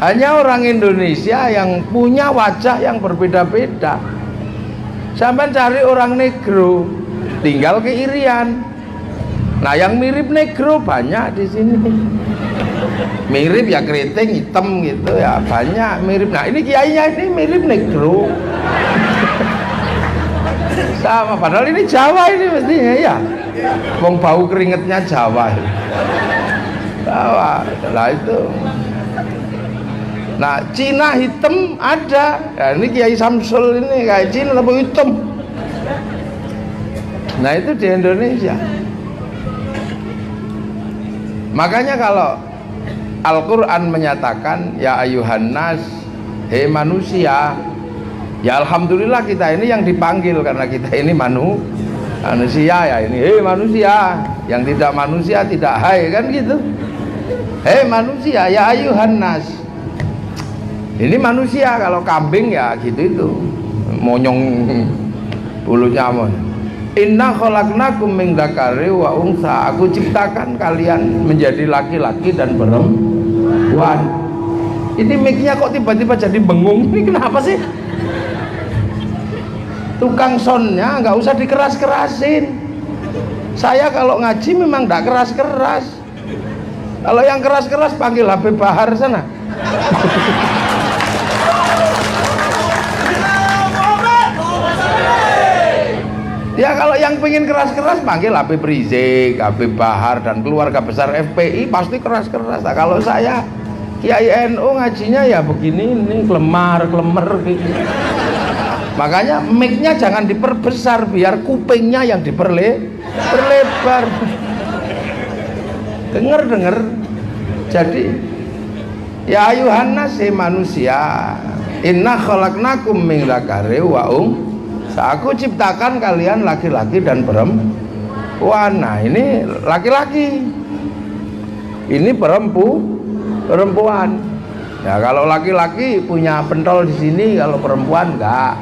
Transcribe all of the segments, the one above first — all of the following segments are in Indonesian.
Hanya orang Indonesia yang punya wajah yang berbeda-beda. Sampai cari orang negro, tinggal ke Irian. Nah, yang mirip negro banyak di sini. Mirip ya keriting hitam gitu ya, banyak mirip. Nah, ini kiainya ini mirip negro. Sama, padahal ini Jawa ini mestinya ya. Wong bau keringetnya Jawa. Jawa. Nah, itu. Nah, Cina hitam ada. Ya, ini Kiai Samsul ini kayak Cina tapi hitam. Nah, itu di Indonesia. Makanya kalau Al-Quran menyatakan ya ayuhan nas, hei manusia, ya alhamdulillah kita ini yang dipanggil karena kita ini manusia ya ini, hei manusia, yang tidak manusia tidak hai kan gitu. Hei manusia ya ayuhan nas. Ini manusia, kalau kambing ya gitu itu monyong bulunya mon. Inna khalaqnakum min dzakari wa unsa. Aku ciptakan kalian menjadi laki-laki dan perempuan. Ini mic-nya kok tiba-tiba jadi bengung. Ini kenapa sih? Tukang soundnya nggak usah dikeras-kerasin. Saya kalau ngaji memang nggak keras-keras. Kalau yang keras-keras panggil Habib Bahar sana. Ya kalau yang pengen keras-keras panggil Habib Rizik, Habib Bahar dan keluarga besar FPI pasti keras-keras. Nah, kalau saya Kiai NU ngajinya ya begini, ini kelemar gitu. Makanya mic-nya jangan diperbesar biar kupingnya yang diperlebar. Dengar. Jadi ya ayuhan nas manusia, inna khalaqnakum min dzakari wa unsa. Aku ciptakan kalian laki-laki dan perempuan. Nah, ini laki-laki, ini perempuan. Ya kalau laki-laki punya pentol di sini, kalau perempuan enggak.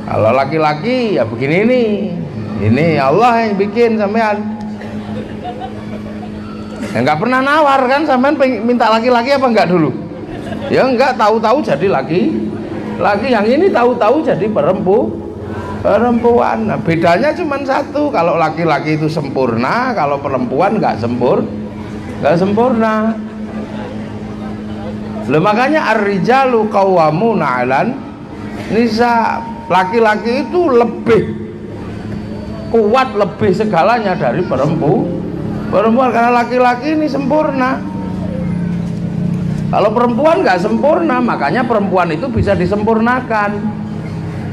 Kalau laki-laki ya begini nih. Ini Allah yang bikin sampean. Ya enggak pernah nawar kan sampean minta laki-laki apa enggak dulu? Ya enggak, tahu-tahu jadi laki. Yang ini tahu-tahu jadi perempuan. Nah, bedanya cuma satu, kalau laki-laki itu sempurna, kalau perempuan nggak sempurna. Loh, makanya ar-rijalu qawwamuna 'alan nisa. Laki-laki itu lebih kuat, lebih segalanya dari perempuan karena laki-laki ini sempurna. Kalau perempuan nggak sempurna, makanya perempuan itu bisa disempurnakan.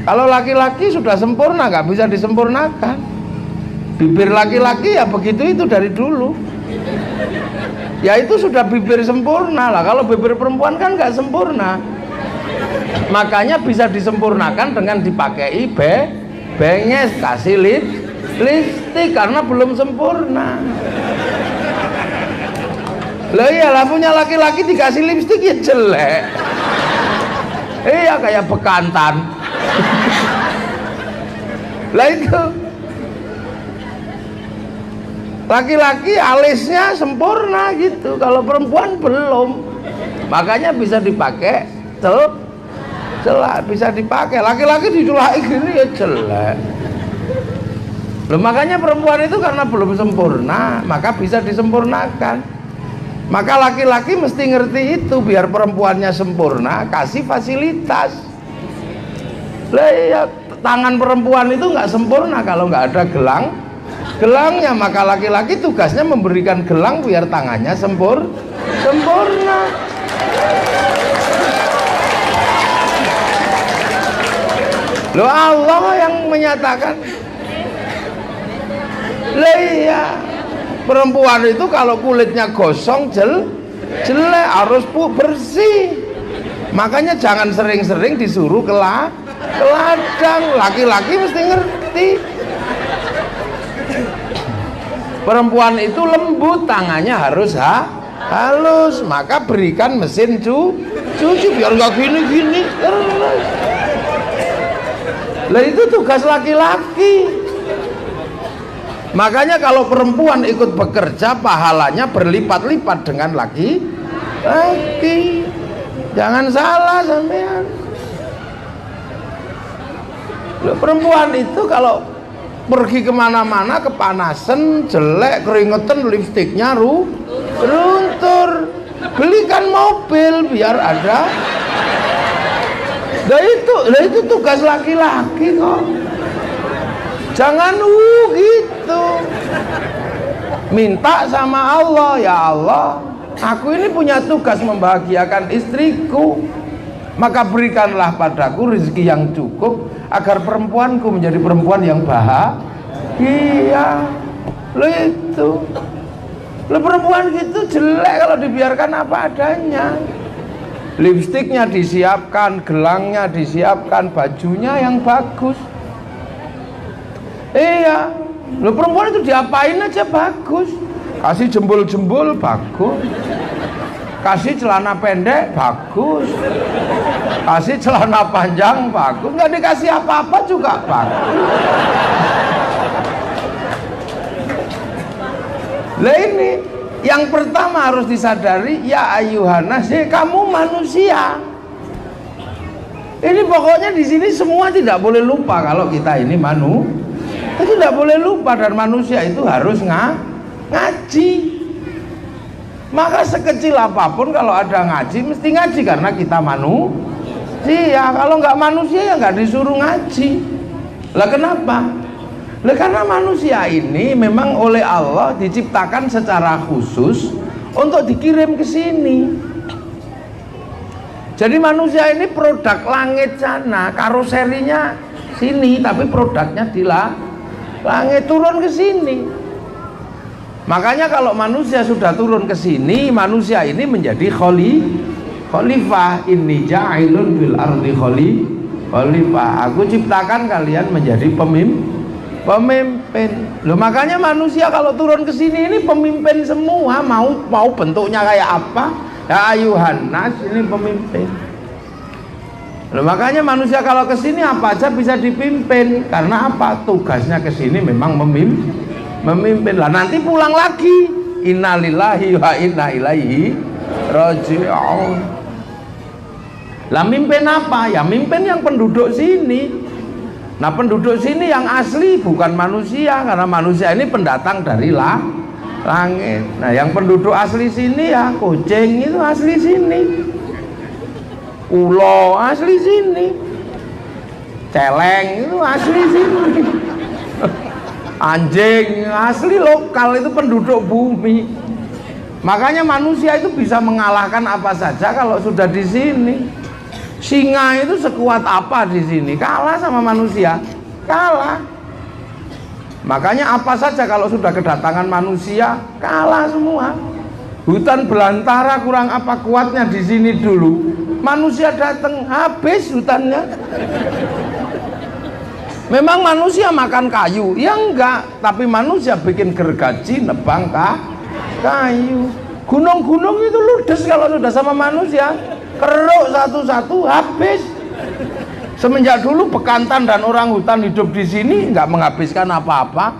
Kalau laki-laki sudah sempurna, nggak bisa disempurnakan. Bibir laki-laki ya begitu itu dari dulu. Ya itu sudah bibir sempurna lah. Kalau bibir perempuan kan nggak sempurna. Makanya bisa disempurnakan dengan dipakai benges, kasih lipstik karena belum sempurna. Lah iyalah, punya laki-laki dikasih lipstik ya jelek. Iya kayak bekantan. Lah itu laki-laki alisnya sempurna gitu, kalau perempuan belum. Makanya bisa dipakai celak, bisa dipakai. Laki-laki diculaki gini ya jelek. Loh, makanya perempuan itu karena belum sempurna, maka bisa disempurnakan. Maka laki-laki mesti ngerti itu, biar perempuannya sempurna, kasih fasilitas. Lah ya, tangan perempuan itu nggak sempurna kalau nggak ada gelangnya. Maka laki-laki tugasnya memberikan gelang biar tangannya sempurna. Loh, Allah yang menyatakan. Lah iya, perempuan itu kalau kulitnya gosong jelek, harus bersih. Makanya jangan sering-sering disuruh ke ladang. Laki-laki mesti ngerti. Perempuan itu lembut, tangannya harus halus. Maka berikan mesin cuci biar nggak gini-gini. Lah itu tugas laki-laki. Makanya kalau perempuan ikut bekerja, pahalanya berlipat-lipat dengan laki. Jangan salah sampean. Loh, perempuan itu kalau pergi kemana-mana kepanasan, jelek, keringetan, lipstiknya runtur. Belikan mobil biar ada. Nah itu tugas laki-laki kok. Jangan gitu. Minta sama Allah, ya Allah, aku ini punya tugas membahagiakan istriku, maka berikanlah padaku rezeki yang cukup agar perempuanku menjadi perempuan yang bahagia. Lo itu, lo perempuan gitu jelek kalau dibiarkan apa adanya. Lipstiknya disiapkan, gelangnya disiapkan, bajunya yang bagus. Iya, lo perempuan itu diapain aja bagus. Kasih jembul-jembul bagus, kasih celana pendek bagus, kasih celana panjang bagus, nggak dikasih apa-apa juga bagus. Lah ini yang pertama harus disadari, ya ayuhanas, kamu manusia. Ini pokoknya di sini semua tidak boleh lupa kalau kita ini tidak boleh lupa, dan manusia itu harus ngaji. Maka sekecil apapun kalau ada ngaji mesti ngaji karena kita manusia. Kalau nggak manusia ya nggak disuruh ngaji. Lah kenapa? Lah karena manusia ini memang oleh Allah diciptakan secara khusus untuk dikirim ke sini. Jadi manusia ini produk langit sana, karoserinya sini, tapi produknya di langit turun ke sini. Makanya kalau manusia sudah turun ke sini, manusia ini menjadi khalifah. Inni ja'ilun fil ardi khalifah. Aku ciptakan kalian menjadi pemimpin. Loh, makanya manusia kalau turun ke sini ini pemimpin semua, mau bentuknya kayak apa? Ya ayuhan nas, ini pemimpin. Loh, makanya manusia kalau ke sini apa aja bisa dipimpin. Karena apa? Tugasnya ke sini memang memimpin. Lah nanti pulang lagi. Innalillahi wa inna ilaihi raji'un. Lah mimpin apa? Ya mimpin yang penduduk sini. Nah penduduk sini yang asli bukan manusia, karena manusia ini pendatang dari langit. Nah yang penduduk asli sini ya kucing itu asli sini, ulo asli sini, celeng itu asli sini, anjing asli lokal, itu penduduk bumi. Makanya manusia itu bisa mengalahkan apa saja kalau sudah di sini. Singa itu sekuat apa di sini? Kalah sama manusia, kalah. Makanya apa saja kalau sudah kedatangan manusia, kalah semua. Hutan belantara kurang apa kuatnya di sini dulu. Manusia datang habis hutannya. Memang manusia makan kayu, ya enggak, tapi manusia bikin gergaji nebang kayu. Gunung-gunung itu ludes kalau sudah sama manusia. Keruk satu-satu habis. Semenjak dulu bekantan dan orang hutan hidup di sini nggak menghabiskan apa-apa.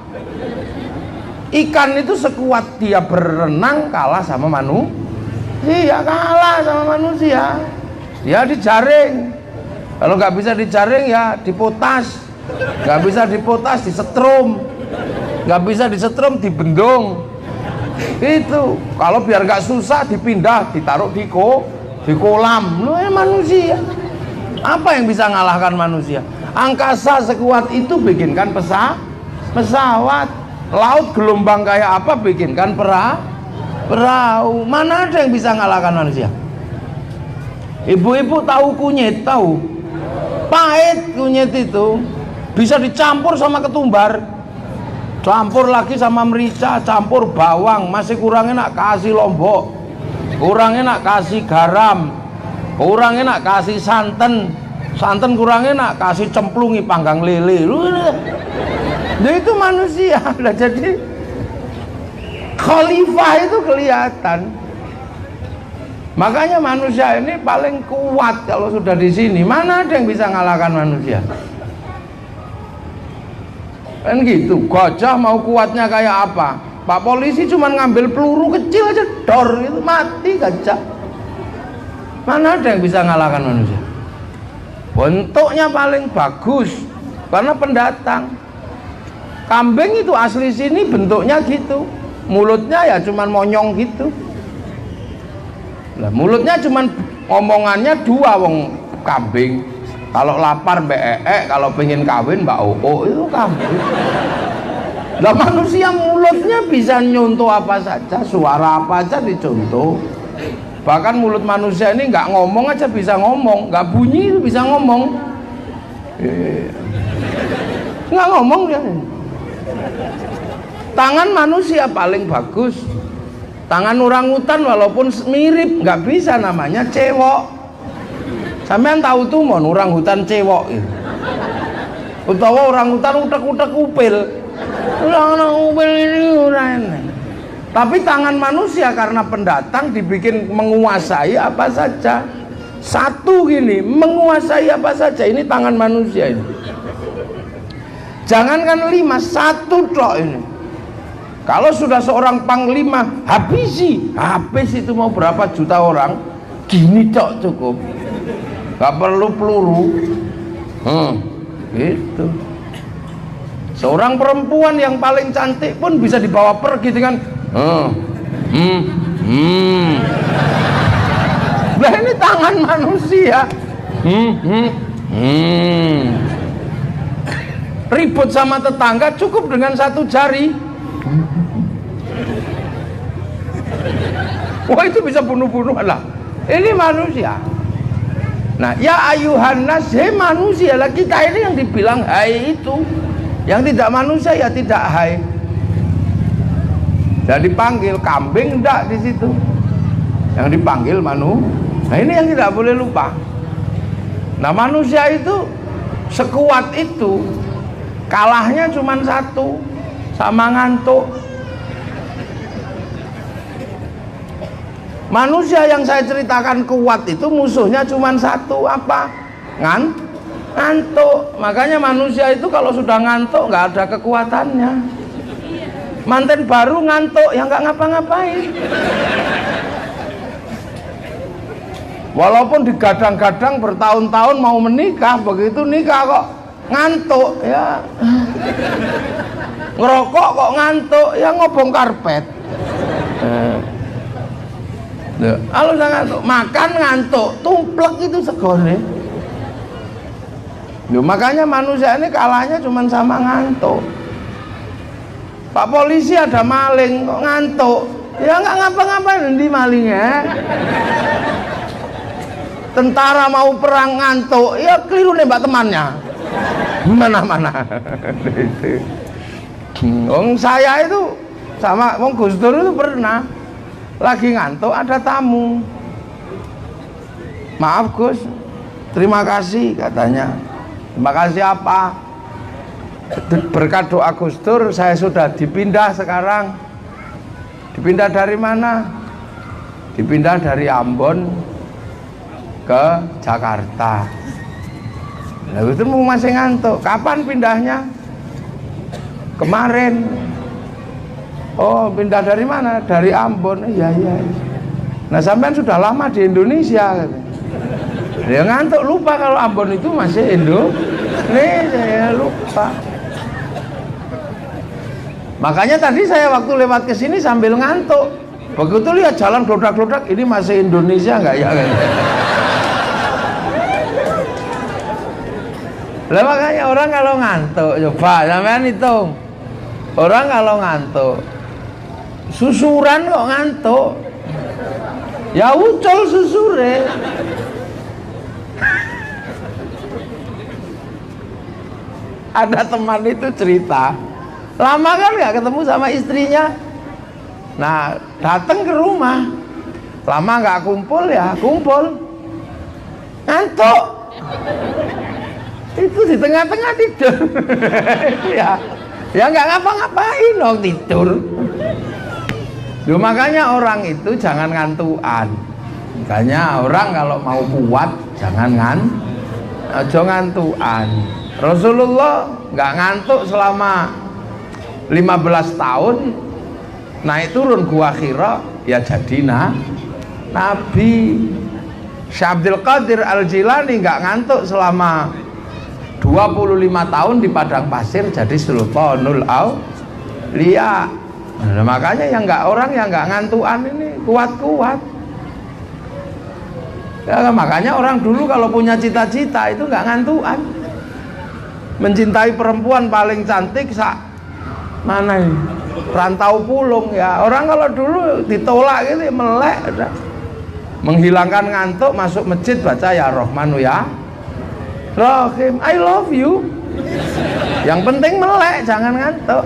Ikan itu sekuat dia berenang kalah sama manusia, kalah sama manusia. Dia dijaring. Kalau nggak bisa dijaring ya dipotas. Nggak bisa dipotas disetrum. Nggak bisa disetrum dibendung. Itu kalau biar nggak susah dipindah, ditaruh di kolam. Lu manusia, apa yang bisa ngalahkan manusia? Angkasa sekuat itu bikinkan pesawat. Laut gelombang kayak apa bikinkan perahu. Mana ada yang bisa ngalahkan manusia? Ibu-ibu tahu kunyit, tahu pahit kunyit itu bisa dicampur sama ketumbar, campur lagi sama merica, campur bawang, masih kurang enak kasih lombok, kurang enak kasih garam, kurang enak kasih santan kurang enak kasih cemplungi panggang lele. Nah itu manusia. Nah, jadi khalifah itu kelihatan. Makanya manusia ini paling kuat kalau sudah di sini. Mana ada yang bisa ngalahkan manusia? Kan gitu. Gajah mau kuatnya kayak apa? Pak polisi cuma ngambil peluru kecil aja dor itu mati gajah. Mana ada yang bisa ngalahkan manusia? Bentuknya paling bagus karena pendatang. Kambing itu asli sini bentuknya gitu, mulutnya ya cuman monyong gitu. Nah, mulutnya cuman omongannya dua wong kambing. Kalau lapar mbek, kalau pengen kawin mbak Oo, itu kambing. Lah manusia mulutnya bisa nyontoh apa saja, suara apa aja dicontoh. Bahkan mulut manusia ini nggak ngomong aja bisa ngomong, nggak bunyi itu bisa ngomong. Nggak ngomong dia. Tangan manusia paling bagus. Tangan orangutan walaupun mirip nggak bisa, namanya cewok. Sampean tahu tuh mon orangutan cewok itu. Utawa orangutan utek-utek upil. Upil ini orang. Tapi tangan manusia karena pendatang dibikin menguasai apa saja. Satu gini, menguasai apa saja. Ini tangan manusia ini. Jangankan 5, 1 tok ini. Kalau sudah seorang panglima habis itu mau berapa juta orang, gini tok cukup, gak perlu peluru. Gitu. Seorang perempuan yang paling cantik pun bisa dibawa pergi dengan Nah ini tangan manusia. Ribut sama tetangga cukup dengan 1 jari. Wah itu bisa bunuh-bunuhan lah. Ini manusia. Nah ya ayuhan nas, hei manusia lah, kita ini yang dibilang hai itu. Yang tidak manusia ya tidak hai. Dan dipanggil kambing enggak di situ. Yang dipanggil manu. Nah ini yang tidak boleh lupa. Nah manusia itu sekuat itu, kalahnya cuma 1, sama ngantuk. Manusia yang saya ceritakan kuat itu musuhnya cuma 1, apa? Ngantuk. Makanya manusia itu kalau sudah ngantuk nggak ada kekuatannya. Manten baru ngantuk ya nggak ngapa-ngapain. Walaupun digadang-gadang bertahun-tahun mau menikah, begitu nikah kok ngantuk ya. Ngerokok kok ngantuk ya, ngobong karpet. Kalau ngantuk, makan ngantuk, tumplek itu segone. Makanya manusia ini kalahnya cuma sama ngantuk. Pak polisi ada maling kok ngantuk, ya nggak ngapa-ngapain di malingnya. Tentara mau perang ngantuk, ya keliru nembak temannya. Mana-mana. Saya itu sama Gus Dur itu pernah lagi ngantuk, ada tamu. Maaf Gus, terima kasih katanya. Terima kasih apa? Berkat doa Gus Dur saya sudah dipindah sekarang. Dipindah dari mana? Dipindah dari Ambon ke Jakarta. Lalu itu masih ngantuk. Kapan pindahnya? Kemarin. Oh, pindah dari mana? Dari Ambon. Iya. Nah, sampean sudah lama di Indonesia. Dia ngantuk, lupa kalau Ambon itu masih Indonesia, lupa. Makanya tadi saya waktu lewat ke sini sambil ngantuk. Begitu lihat jalan glodak-glodak, ini masih Indonesia nggak ya? Lah makanya orang kalau ngantuk, coba sampean hitung. Orang kalau ngantuk, susuran kok ngantuk. Ya ucul susure. Ada teman itu cerita, lama kan nggak ketemu sama istrinya. Nah datang ke rumah, lama nggak kumpul ya kumpul, ngantuk. Itu di tengah-tengah tidur. ya nggak ngapa-ngapain dong, tidur. Duh, makanya orang itu jangan ngantuan. Makanya orang kalau mau kuat jangan ngantuan. Rasulullah nggak ngantuk selama 15 tahun, naik turun gua Hira ya jadi nabi. Syekh Abdul Qadir Al-Jilani nggak ngantuk selama 25 tahun di padang pasir jadi Sultanul Auliya. Nah, makanya yang orang yang nggak ngantuan ini kuat-kuat. Ya, makanya orang dulu kalau punya cita-cita itu nggak ngantuan. Mencintai perempuan paling cantik mana ini? Rantau Pulung ya. Orang kalau dulu ditolak gitu melek udah. Menghilangkan ngantuk masuk masjid baca ya Rahmanu ya Rahim, I love you. Yang penting melek, jangan ngantuk.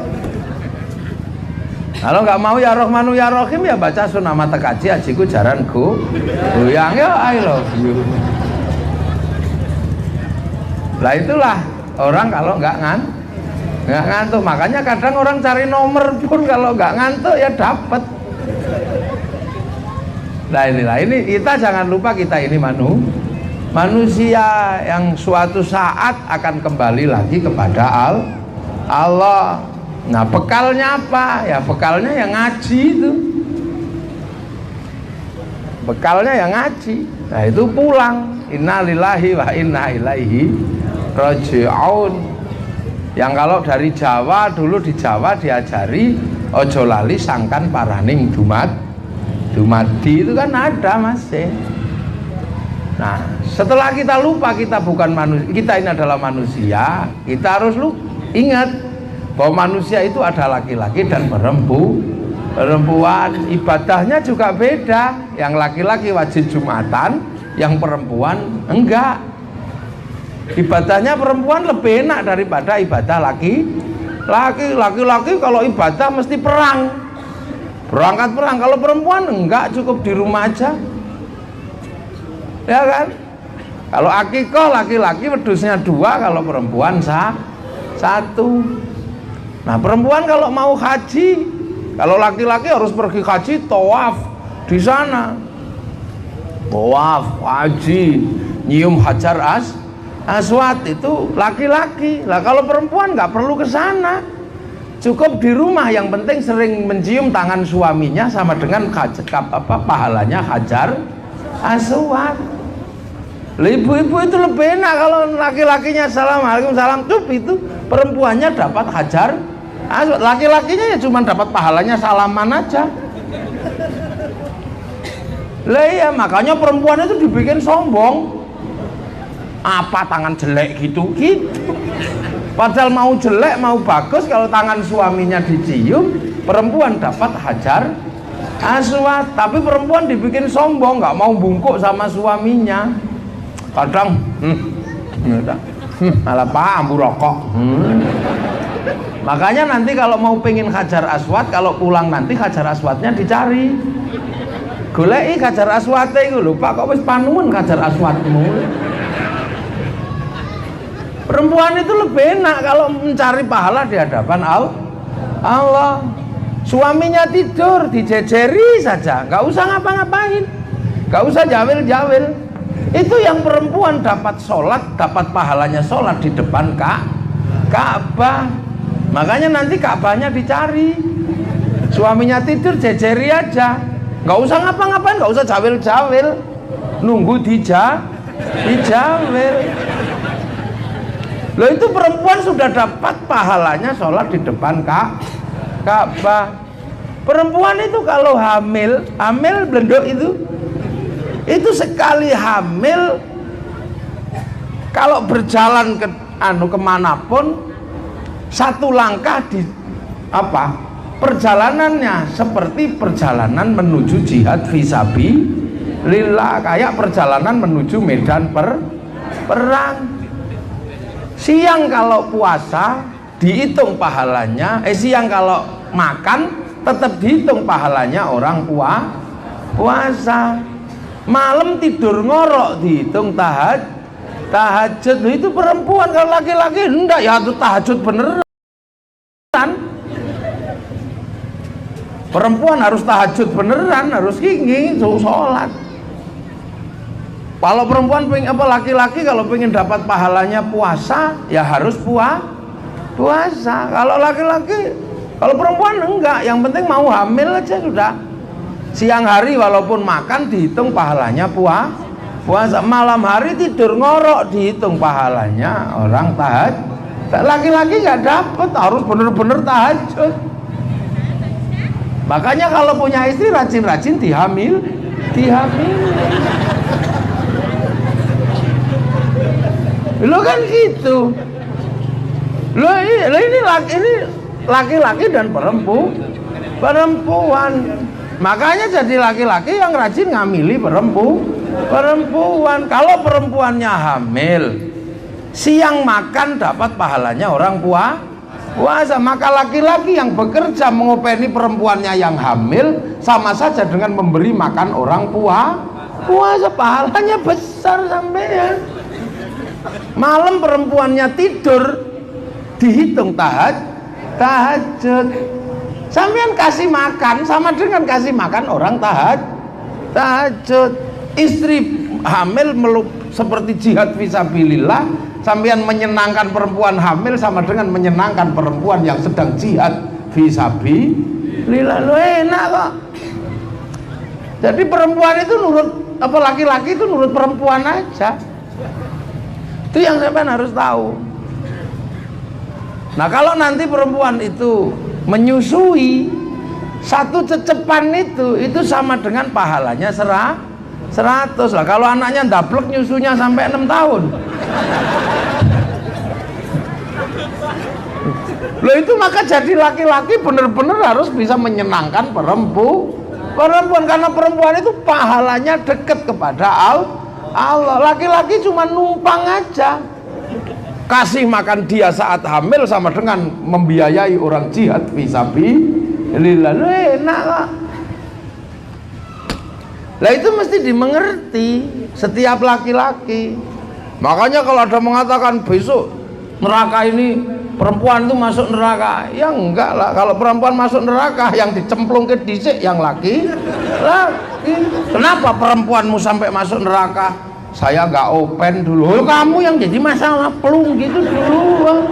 Kalau nggak mau ya Rahmanu ya Rahim ya baca Sunama Tekaji ajiku jaranku goyang ya I love you. Lah itulah orang kalau nggak ngantuk. Makanya kadang orang cari nomor pun kalau nggak ngantuk ya dapat. Nah inilah, ini kita jangan lupa kita ini manusia yang suatu saat akan kembali lagi kepada Allah. Nah bekalnya apa? Ya bekalnya yang ngaji itu. Bekalnya yang ngaji. Nah itu pulang. Innalillahi wa inna ilaihi raji'un. Yang kalau dari Jawa, dulu di Jawa diajari ojo lali sangkan paraning dumadi itu kan ada masih. Nah setelah kita lupa kita bukan manusia, kita ini adalah manusia, kita harus ingat bahwa manusia itu ada laki-laki dan perempuan. Ibadahnya juga beda. Yang laki-laki wajib Jumatan, yang perempuan enggak. Ibadahnya perempuan lebih enak daripada ibadah laki-laki kalau ibadah mesti berangkat perang. Kalau perempuan enggak, cukup di rumah aja ya kan. Kalau akikoh laki-laki wedusnya 2, kalau perempuan 1. Nah perempuan kalau mau haji, kalau laki-laki harus pergi haji, tawaf di sana, tawaf haji, nyium hajar aswad itu laki-laki. Lah kalau perempuan nggak perlu ke sana, cukup di rumah. Yang penting sering mencium tangan suaminya sama dengan pahalanya hajar aswad. Ibu-ibu itu lebih enak kalau laki-lakinya assalamualaikum salam tuh, itu perempuannya dapat hajar aswad. Laki-lakinya ya cuma dapat pahalanya salaman aja. Lah iya, makanya perempuan itu dibikin sombong. Apa tangan jelek gitu. Padahal mau jelek mau bagus, kalau tangan suaminya dicium, perempuan dapat hajar aswad. Tapi perempuan dibikin sombong, nggak mau bungkuk sama suaminya. Kadang malah ambu rokok. Makanya nanti kalau mau pengen hajar aswad, kalau pulang nanti hajar aswadnya dicari. Goleki hajar aswad itu lho, Pak kok wis panuwun hajar aswadmu. Perempuan itu lebih enak kalau mencari pahala di hadapan Allah. Suaminya tidur, dijejeri saja, nggak usah ngapa-ngapain, nggak usah jawil-jawil. Itu yang perempuan dapat sholat, dapat pahalanya sholat di depan Ka'bah. Makanya nanti Ka'bahnya dicari. Suaminya tidur, jejeri aja, nggak usah ngapa-ngapain, nggak usah jawil-jawil, nunggu dijawil. Loh itu perempuan sudah dapat pahalanya sholat di depan Ka'bah. Perempuan itu kalau hamil blendok itu sekali hamil, kalau berjalan kemanapun, satu langkah di perjalanannya seperti perjalanan menuju jihad fisabilillah, kayak perjalanan menuju medan perang. Siang kalau puasa dihitung pahalanya, siang kalau makan tetap dihitung pahalanya orang puasa. Malam tidur ngorok dihitung tahajud. Itu perempuan. Kalau laki-laki enggak, ya itu tahajud beneran. Perempuan harus tahajud beneran, harus sholat. Kalau perempuan laki-laki kalau pengen dapat pahalanya puasa, ya harus puasa. Kalau laki-laki, kalau perempuan enggak, yang penting mau hamil aja sudah. Siang hari walaupun makan dihitung pahalanya puasa, malam hari tidur ngorok dihitung pahalanya orang tahajud. Laki-laki nggak dapat, harus bener-bener tahajud. Makanya kalau punya istri rajin-rajin dihamil. Lo kan gitu. Lo ini laki-laki dan perempuan. Makanya jadi laki-laki yang rajin ngamili perempuan. Kalau perempuannya hamil, siang makan dapat pahalanya orang puasa. Maka laki-laki yang bekerja mengopeni perempuannya yang hamil sama saja dengan memberi makan orang puasa. Pahalanya besar sampean. Malam perempuannya tidur dihitung tahajud. Sampean kasih makan sama dengan kasih makan orang tahajud. Istri hamil seperti jihad fisabilillah. Sampean menyenangkan perempuan hamil sama dengan menyenangkan perempuan yang sedang jihad fisabilillah. Lo enak kok. Jadi perempuan itu nurut, apa laki-laki itu nurut perempuan aja. Itu yang sampean harus tahu. Nah kalau nanti perempuan itu menyusui, satu cecepan itu sama dengan pahalanya 100 lah. Kalau anaknya ndablek nyusunya sampai 6 tahun. Loh itu maka jadi laki-laki benar-benar harus bisa menyenangkan perempuan, karena perempuan itu pahalanya dekat kepada Allah. Laki-laki cuma numpang aja. Kasih makan dia saat hamil sama dengan membiayai orang jihad fisabilillah. Enak kok. Lah itu mesti dimengerti setiap laki-laki. Makanya kalau ada mengatakan besok neraka ini perempuan itu masuk neraka, ya enggak lah. Kalau perempuan masuk neraka yang dicemplung ke dhisik yang laki. Kenapa perempuanmu sampai masuk neraka? Saya nggak open dulu. Kamu yang jadi masalah, pelung gitu dulu.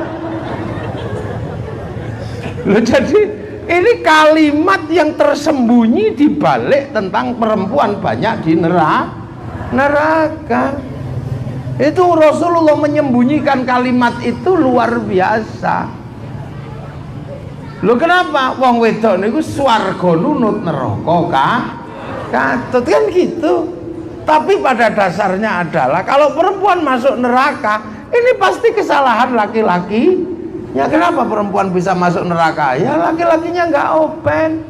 Loh, jadi ini kalimat yang tersembunyi di balik tentang perempuan banyak di neraka. Itu Rasulullah menyembunyikan kalimat itu luar biasa. Loh kenapa? Wong wedok niku swarga nunut neraka katut kan gitu. Tapi pada dasarnya adalah kalau perempuan masuk neraka, ini pasti kesalahan laki-laki. Ya kenapa perempuan bisa masuk neraka? Ya laki-lakinya nggak open.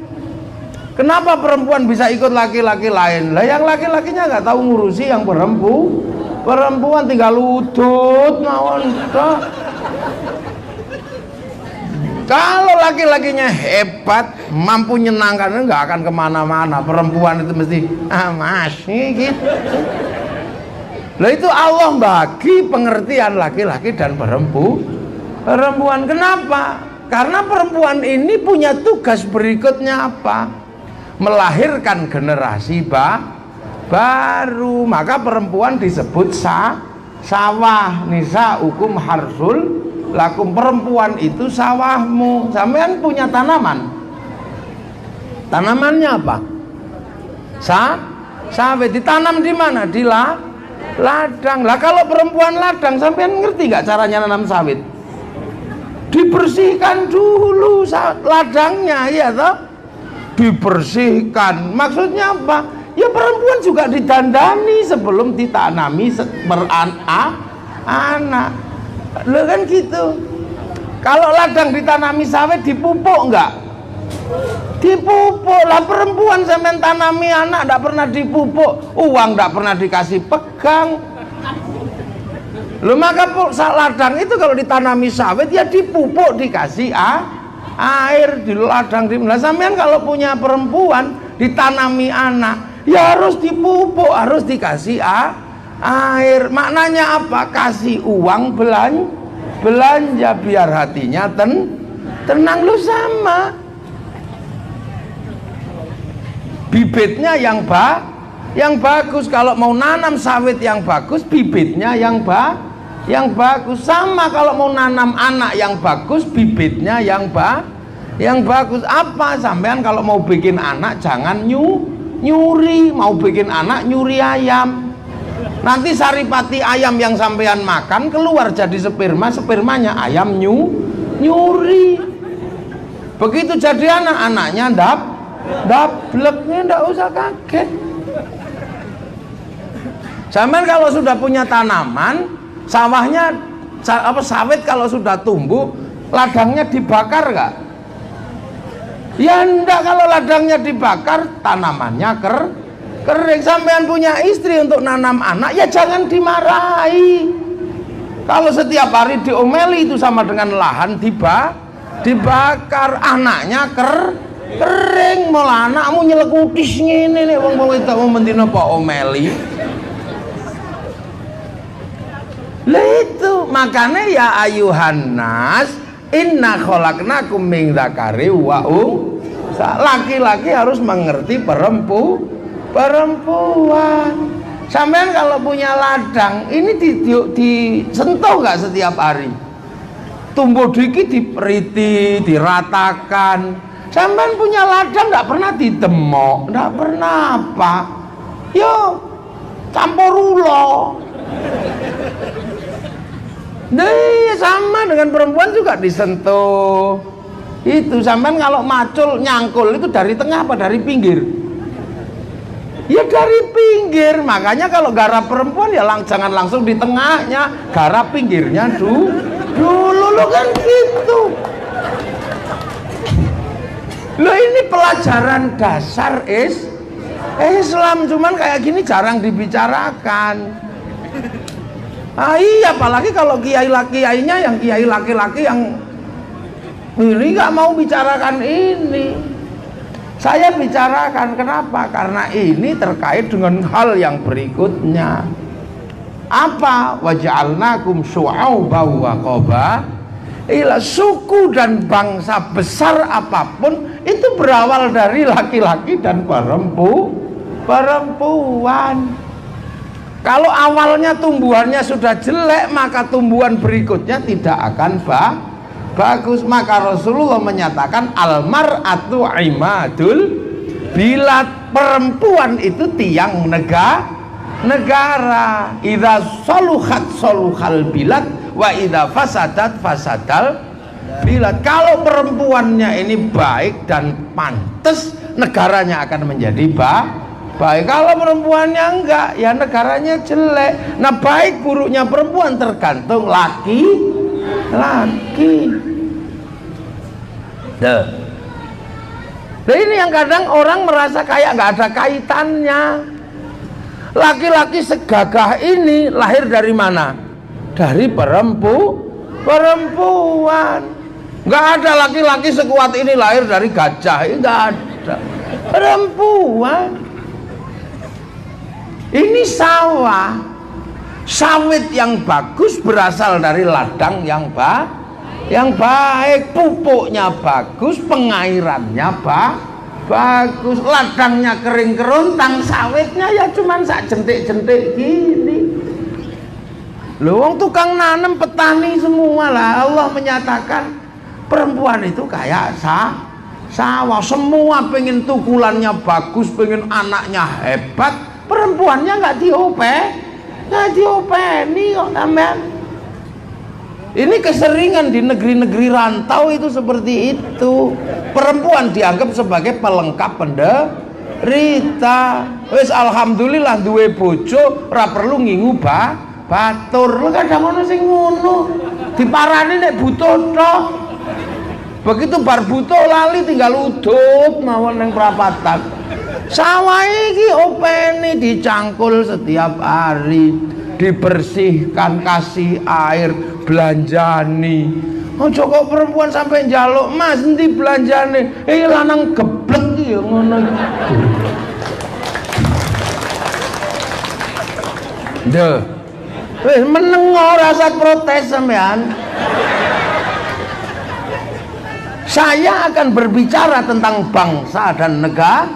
Kenapa perempuan bisa ikut laki-laki lain? Lah yang laki-lakinya nggak tahu ngurusi yang perempuan tinggal udut mawon toh. Kalau laki-lakinya hebat, mampu nyenangkan, nggak akan kemana-mana. Perempuan itu mesti masih gitu. Lah itu Allah bagi pengertian laki-laki dan perempuan. Kenapa? Karena perempuan ini punya tugas berikutnya apa? Melahirkan generasi baru. Maka perempuan disebut sawah. Nisa hukum harsul lakum. Perempuan itu sawahmu. Sampean punya tanamannya apa? Sawit. Ditanam di mana? Di ladang. Lah kalau perempuan ladang, sampean ngerti nggak caranya nanam sawit? Dibersihkan dulu ladangnya, ya toh? Dibersihkan. Maksudnya apa? Ya perempuan juga didandani sebelum ditanami anak. Lo kan gitu. Kalau ladang ditanami sawit dipupuk enggak? Dipupuk. Lah perempuan sampean tanami anak enggak pernah dipupuk, uang enggak pernah dikasih pegang. Lo maka ladang itu kalau ditanami sawit ya dipupuk, dikasih air di ladang. Lah sampean kalau punya perempuan ditanami anak ya harus dipupuk, harus dikasih air. Maknanya apa? Kasih uang belanja biar hatinya tenang. Lu sama bibitnya yang bagus. Kalau mau nanam sawit yang bagus, bibitnya yang bagus. Sama kalau mau nanam anak yang bagus, bibitnya yang bagus. Apa? Sampean kalau mau bikin anak jangan nyuri. Mau bikin anak nyuri ayam. Nanti saripati ayam yang sampean makan keluar jadi sperma, spermanya ayam nyuri. Begitu jadi anak, anaknya dableknya, ndak usah kaget. Zaman kalau sudah punya tanaman, sawahnya sawit kalau sudah tumbuh, ladangnya dibakar nggak? Ya ndak, kalau ladangnya dibakar, tanamannya kering. Sampean punya istri untuk nanam anak, ya jangan dimarahi. Kalau setiap hari diomeli, itu sama dengan lahan dibakar, anaknya kering. Malah anakmu nyelekutis ngene nek wong itu mau mendino apa omeli. Lah itu makanya ya ayuhan nas, inna khalaqnakum min dzakari wa unsa. Laki-laki harus mengerti perempuan. Sampean kalau punya ladang, ini disentuh nggak setiap hari? Tumbuh dikit diperiti, diratakan. Sampean punya ladang nggak pernah didemok, nggak pernah apa? Yo campur ulo. Nah, sama dengan perempuan juga disentuh. Itu sampean kalau macul nyangkul itu dari tengah apa dari pinggir? Ya dari pinggir. Makanya kalau garap perempuan ya jangan langsung di tengahnya, garap pinggirnya dulu lo kan gitu. Lo ini pelajaran dasar Islam, cuman kayak gini jarang dibicarakan. Iya, apalagi kalau kiainya yang kiai laki-laki yang ini nggak mau bicarakan ini. Saya bicarakan, kenapa? Karena ini terkait dengan hal yang berikutnya. Apa? Waja'alnakum syu'auban wa qabaila. Suku dan bangsa besar apapun itu berawal dari laki-laki dan perempuan. Kalau awalnya tumbuhannya sudah jelek, maka tumbuhan berikutnya tidak akan bagus. Maka Rasulullah menyatakan almar'atu imadul bilad. Perempuan itu tiang negara. Idza saluhat saluhal bilad wa idza fasadat fasadal bilad. Kalau perempuannya ini baik dan pantas, negaranya akan menjadi baik. Kalau perempuannya enggak, ya negaranya jelek. Nah, baik buruknya perempuan tergantung laki. Nah, ini yang kadang orang merasa kayak nggak ada kaitannya. Laki-laki segagah ini lahir dari mana? Dari perempuan. Nggak ada laki-laki sekuat ini lahir dari gajah. Nggak ada. Perempuan. Ini sawah, sawit yang bagus berasal dari ladang yang baik, pupuknya bagus, pengairannya bagus, ladangnya kering kerontang, sawitnya ya cuman sak jentik-jentik gini. Loh, wong tukang nanam petani semua lah. Allah menyatakan perempuan itu kayak sawah, semua pengen tukulannya bagus, pengen anaknya hebat. Perempuannya nggak diopeni kok sampean. Ini keseringan di negeri-negeri rantau itu seperti itu. Perempuan dianggap sebagai pelengkap penderita. Wis alhamdulillah duwe bojo, ora perlu ngingu batur. Lho kadang ono sing ngono. Diparani nek butuh tok. Begitu bar butuh lali tinggal udut mawon ning prapatan. Sawah iki openi dicangkul setiap hari, dibersihkan, kasih air, belanjani. Ojo kok perempuan sampai njaluk, "Mas, endi belanjane?" Lanang geblek iki ngono iki. Duh. Wis meneng ora usah protes sampean. Saya akan berbicara tentang bangsa dan negara.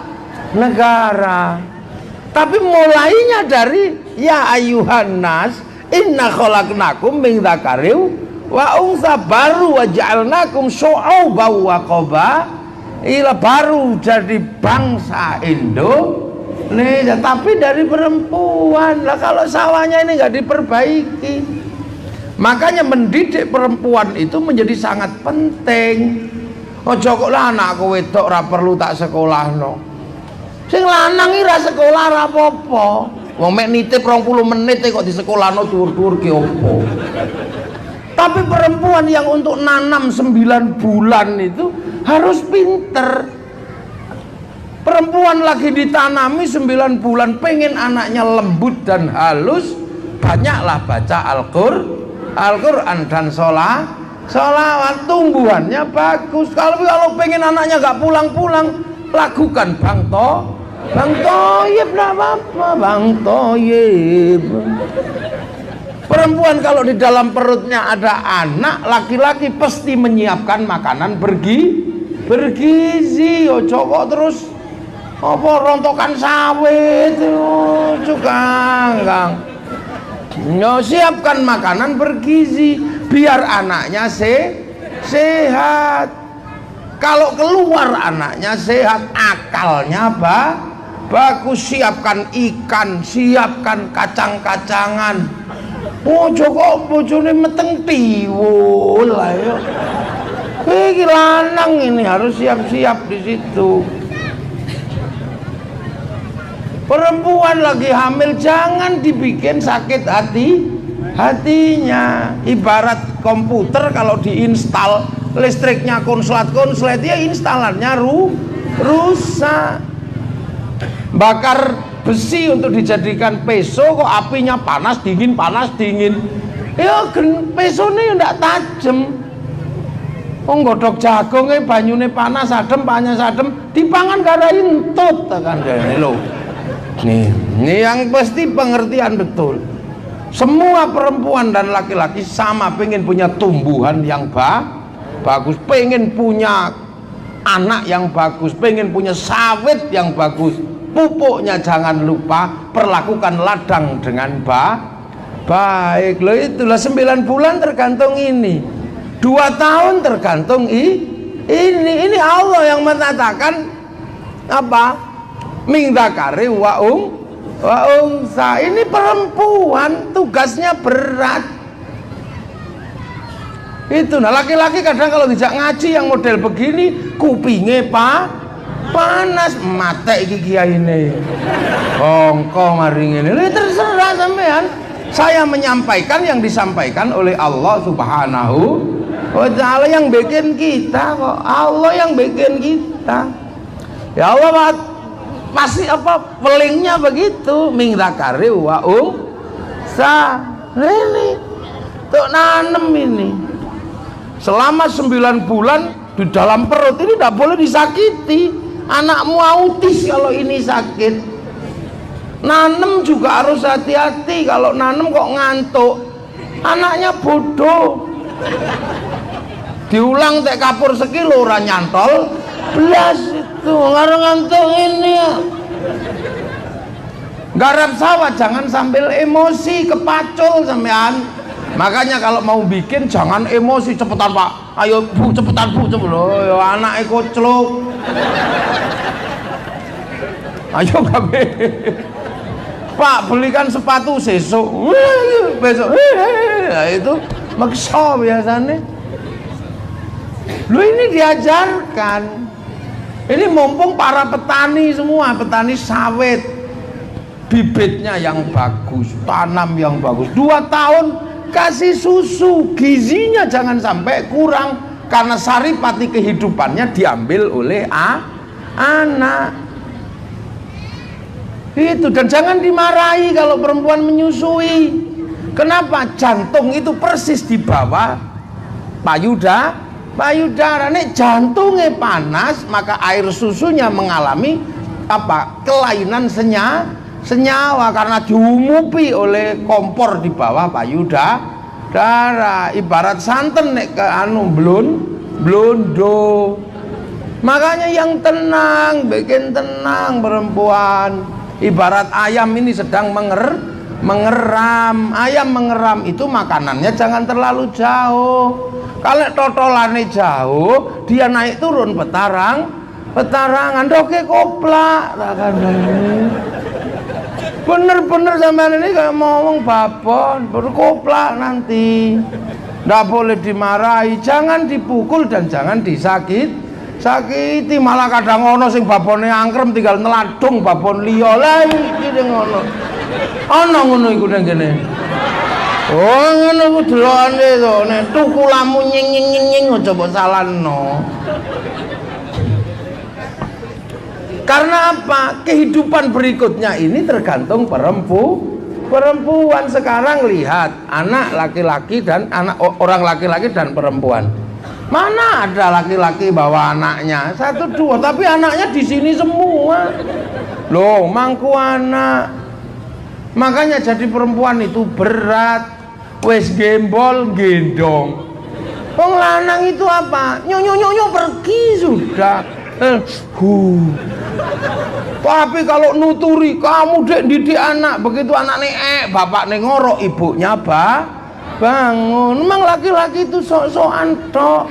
Tapi mulainya dari ya ayuhan nas, inna khalaqnakum min dzakarin wa unsa, baru wa ja'alnakum syu'auban wa qabaila, baru jadi bangsa Nih, tapi dari perempuan lah. Kalau sawahnya ini nggak diperbaiki, makanya mendidik perempuan itu menjadi sangat penting. Ojo kok lah anakku wedok ora perlu tak sekolahno. Sing lanang iki ra sekolah ra apa-apa. Wong mek nitip 20 menit kok di sekolahno dhuwur-dhuwur ki opo. Tapi perempuan yang untuk nanam 9 bulan itu harus pinter. Perempuan lagi ditanami 9 bulan, pengen anaknya lembut dan halus, banyaklah baca Al-Quran dan sholawat, tumbuhannya bagus. Kalau pengen anaknya gak pulang-pulang, lakukan Bang Toyib, gak apa-apa Bang Toyib. Perempuan kalau di dalam perutnya ada anak laki-laki pasti menyiapkan makanan bergizi. Ojo kok terus apa rontokan sawit juga Kang. Siapkan makanan bergizi biar anaknya sehat. Kalau keluar anaknya sehat, akalnya bagus. Siapkan ikan, siapkan kacang-kacangan. Ojo kok bojone meteng tiwul ayo. Iki lanang ini harus siap-siap di situ. Perempuan lagi hamil jangan dibikin sakit hatinya. Ibarat komputer kalau diinstal listriknya konslet ya instalannya rusak. Bakar besi untuk dijadikan peso kok apinya panas dingin. Ya peso ini ndak tajem. Nggodhog jagung banyune panas adem dipangan gara intut tekan dene lho. Nih yang pasti pengertian betul. Semua perempuan dan laki-laki sama pengen punya tumbuhan yang bagus, pengen punya anak yang bagus, pengen punya sawit yang bagus. Pupuknya jangan lupa perlakukan ladang dengan baik. Loh itulah 9 bulan tergantung ini, 2 tahun tergantung ini Allah yang menatakan apa? Min dzakari wa unsa. Ini perempuan tugasnya berat. Itu nah laki-laki kadang kalau tidak ngaji yang model begini kupingnya panas mate iki kiai ini. Bongko maring ini. Terserah sampean. Saya menyampaikan yang disampaikan oleh Allah Subhanahu wa taala yang bikin kita kok. Allah yang bikin kita. Ya Allah pasti apa pelingnya begitu min dzakari wa unsa. Ini tuh nanem ini selama 9 bulan di dalam perut ini tidak boleh disakiti. Anakmu autis kalau ini sakit. Nanem juga harus hati-hati. Kalau nanem kok ngantuk, anaknya bodoh. Diulang tek kapur sekilo ora nyantol belas itu ngarang ngantuk ini ya. Garap sawah jangan sambil emosi kepacul sampean. Makanya kalau mau bikin jangan emosi, cepetan Pak, ayo Bu, cepetan Bu, cepet loh anak koclok. Ayo kami Pak belikan sepatu sesuk besok nah, itu maksa biasanya. Lu ini diajarkan. Ini mumpung para petani semua, petani sawit, bibitnya yang bagus, tanam yang bagus, 2 tahun kasih susu, gizinya jangan sampai kurang karena saripati kehidupannya diambil oleh anak itu. Dan jangan dimarahi kalau perempuan menyusui. Kenapa? Jantung itu persis di bawah payudara. Nek jantungnya panas maka air susunya mengalami apa? Kelainan senyawa karena diumupi oleh kompor di bawah payudara. Ibarat santen nek ke blondo. Makanya yang tenang, bikin tenang perempuan. Ibarat ayam ini sedang mengeram. Ayam mengeram itu makanannya jangan terlalu jauh. Kalau totolannya jauh, dia naik turun petarangan doke koplak tak kandhani. Bener-bener sampean ini kayak ngomong babon, berkoplak nanti. Nggak boleh dimarahi, jangan dipukul dan jangan sakiti. Malah kadang ono sing babone angkrem tinggal neladung babon liya. Lah iki ngono. Ono ngono iku nang kene. Oh ngono ku delokane to, nek tukulamu nying aja mbok salahno. Karena apa? Kehidupan berikutnya ini tergantung perempuan. Sekarang lihat anak laki-laki dan orang laki-laki dan perempuan. Mana ada laki-laki bawa anaknya 1, 2, tapi anaknya di sini semua. Loh, mangku anak. Makanya jadi perempuan itu berat. Wes gembol gendong. Wong lanang itu apa? Nyonyo pergi sudah. Tapi kalau nuturi kamu dek didik anak, begitu anak bapak ngorok, ibunya bangun. Memang laki-laki itu sok-sokan tok.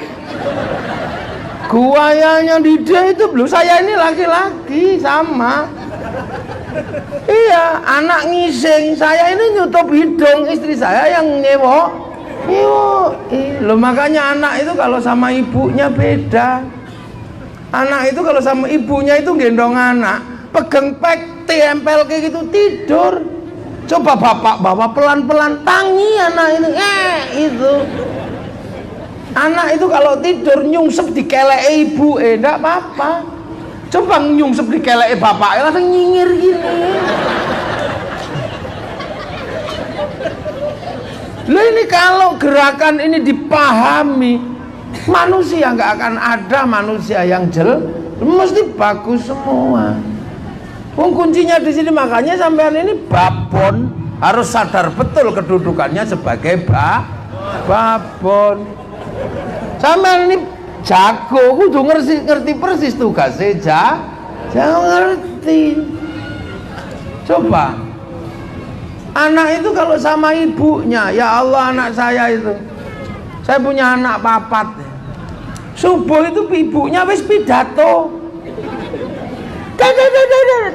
Guayanya didik itu belum, saya ini laki-laki sama. Iya, anak ngising, saya ini nyutup hidung, istri saya yang ngewok. Loh, makanya anak itu kalau sama ibunya beda. Anak itu kalau sama ibunya itu gendong anak, pegang pek, tempel kayak gitu, tidur. Coba bapak bawa pelan-pelan, tangi anak ini, itu. Anak itu kalau tidur nyungsep di kelek ibu, enggak apa-apa. Coba nyungsep di kelek bapak, langsung nyinyir gini. Loh, ini kalau gerakan ini dipahami, manusia nggak akan ada manusia yang mesti bagus semua. Kuncinya di sini, makanya sampean ini babon harus sadar betul kedudukannya sebagai babon. Sampean ini jago, kudu ngerti persis tugasnya jangan ngerti. Coba anak itu kalau sama ibunya, ya Allah, anak saya itu, saya punya anak 4. Subuh itu ibunya wis pidato.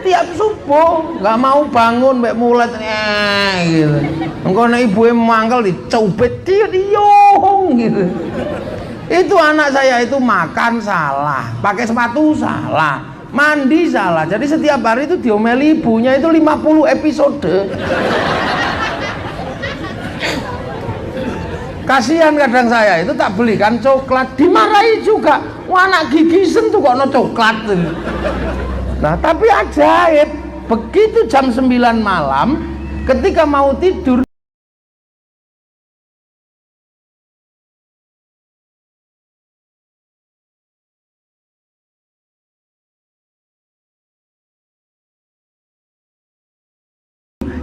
Tiap subuh nggak mau bangun, mbak mulai gitu. Engkau nek ibunya mangkel dicubit diong gitu. Itu anak saya itu makan salah, pakai sepatu salah, mandi salah. Jadi setiap hari itu diomeli ibunya itu 50 episode. Kasihan kadang saya itu tak belikan coklat, dimarahi juga. Wah, anak gigisen tuh kok no coklat. Nah, tapi ajaib, begitu jam 9 malam ketika mau tidur,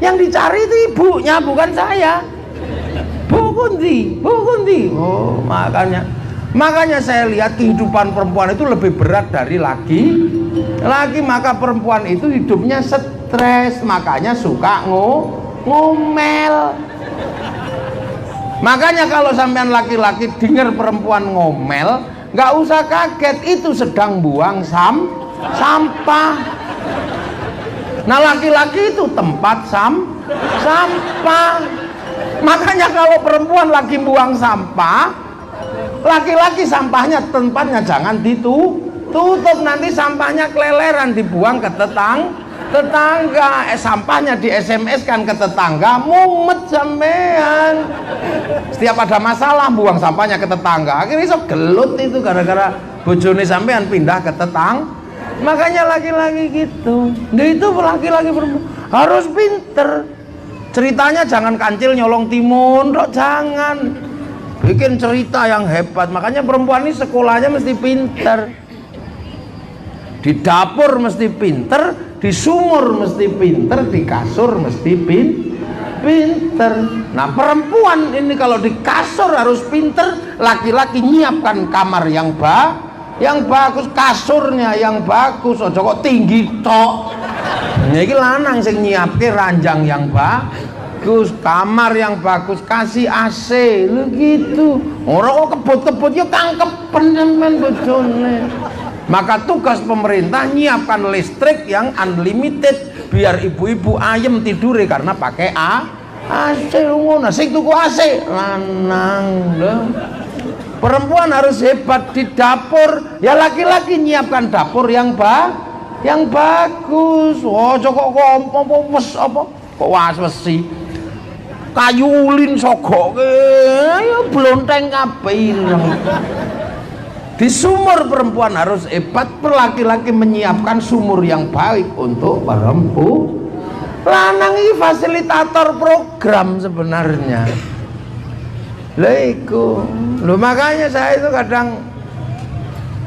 yang dicari itu ibunya, bukan saya. Bu Kunti. Oh, makanya saya lihat kehidupan perempuan itu lebih berat dari laki. Maka perempuan itu hidupnya stres, makanya suka ngomel. Makanya kalau sampean laki-laki dengar perempuan ngomel, nggak usah kaget, itu sedang buang sampah. Nah, laki-laki itu tempat sampah. Makanya kalau perempuan lagi buang sampah, laki-laki sampahnya tempatnya jangan ditutup, nanti sampahnya keleleran dibuang ke tetangga. Sampahnya di SMS kan ke tetangga, mumet sampean. Setiap ada masalah buang sampahnya ke tetangga, akhirnya so gelut itu gara-gara bojone sampean pindah ke tetangga. Makanya laki-laki gitu. Nah, itu laki-laki perempuan harus pinter. Ceritanya jangan kancil nyolong timun, jangan. Bikin cerita yang hebat. Makanya perempuan ini sekolahnya mesti pinter. Di dapur mesti pinter, di sumur mesti pinter, di kasur mesti pinter. Nah, perempuan ini kalau di kasur harus pinter, laki-laki nyiapkan kamar yang bagus, kasurnya yang bagus, ojo kok tinggi tok. Ini lanang sing nyiapke ranjang yang bagus, kamar yang bagus, kasih AC, lu gitu. Ora kok kebut-kebut yo kangkepen sampean bojone. Maka tugas pemerintah nyiapkan listrik yang unlimited biar ibu-ibu ayem tidure karena pakai AC ngono. Sing tuku AC lanang lho. Perempuan harus hebat di dapur. Ya laki-laki nyiapkan dapur yang bagus. Oh, kok was-wesi. Kayu ulin sogoke ya blonteng kabeh ireng. Di sumur perempuan harus hebat, laki-laki menyiapkan sumur yang baik untuk perempuan. Lanang ini fasilitator program sebenarnya. Lho makanya saya itu kadang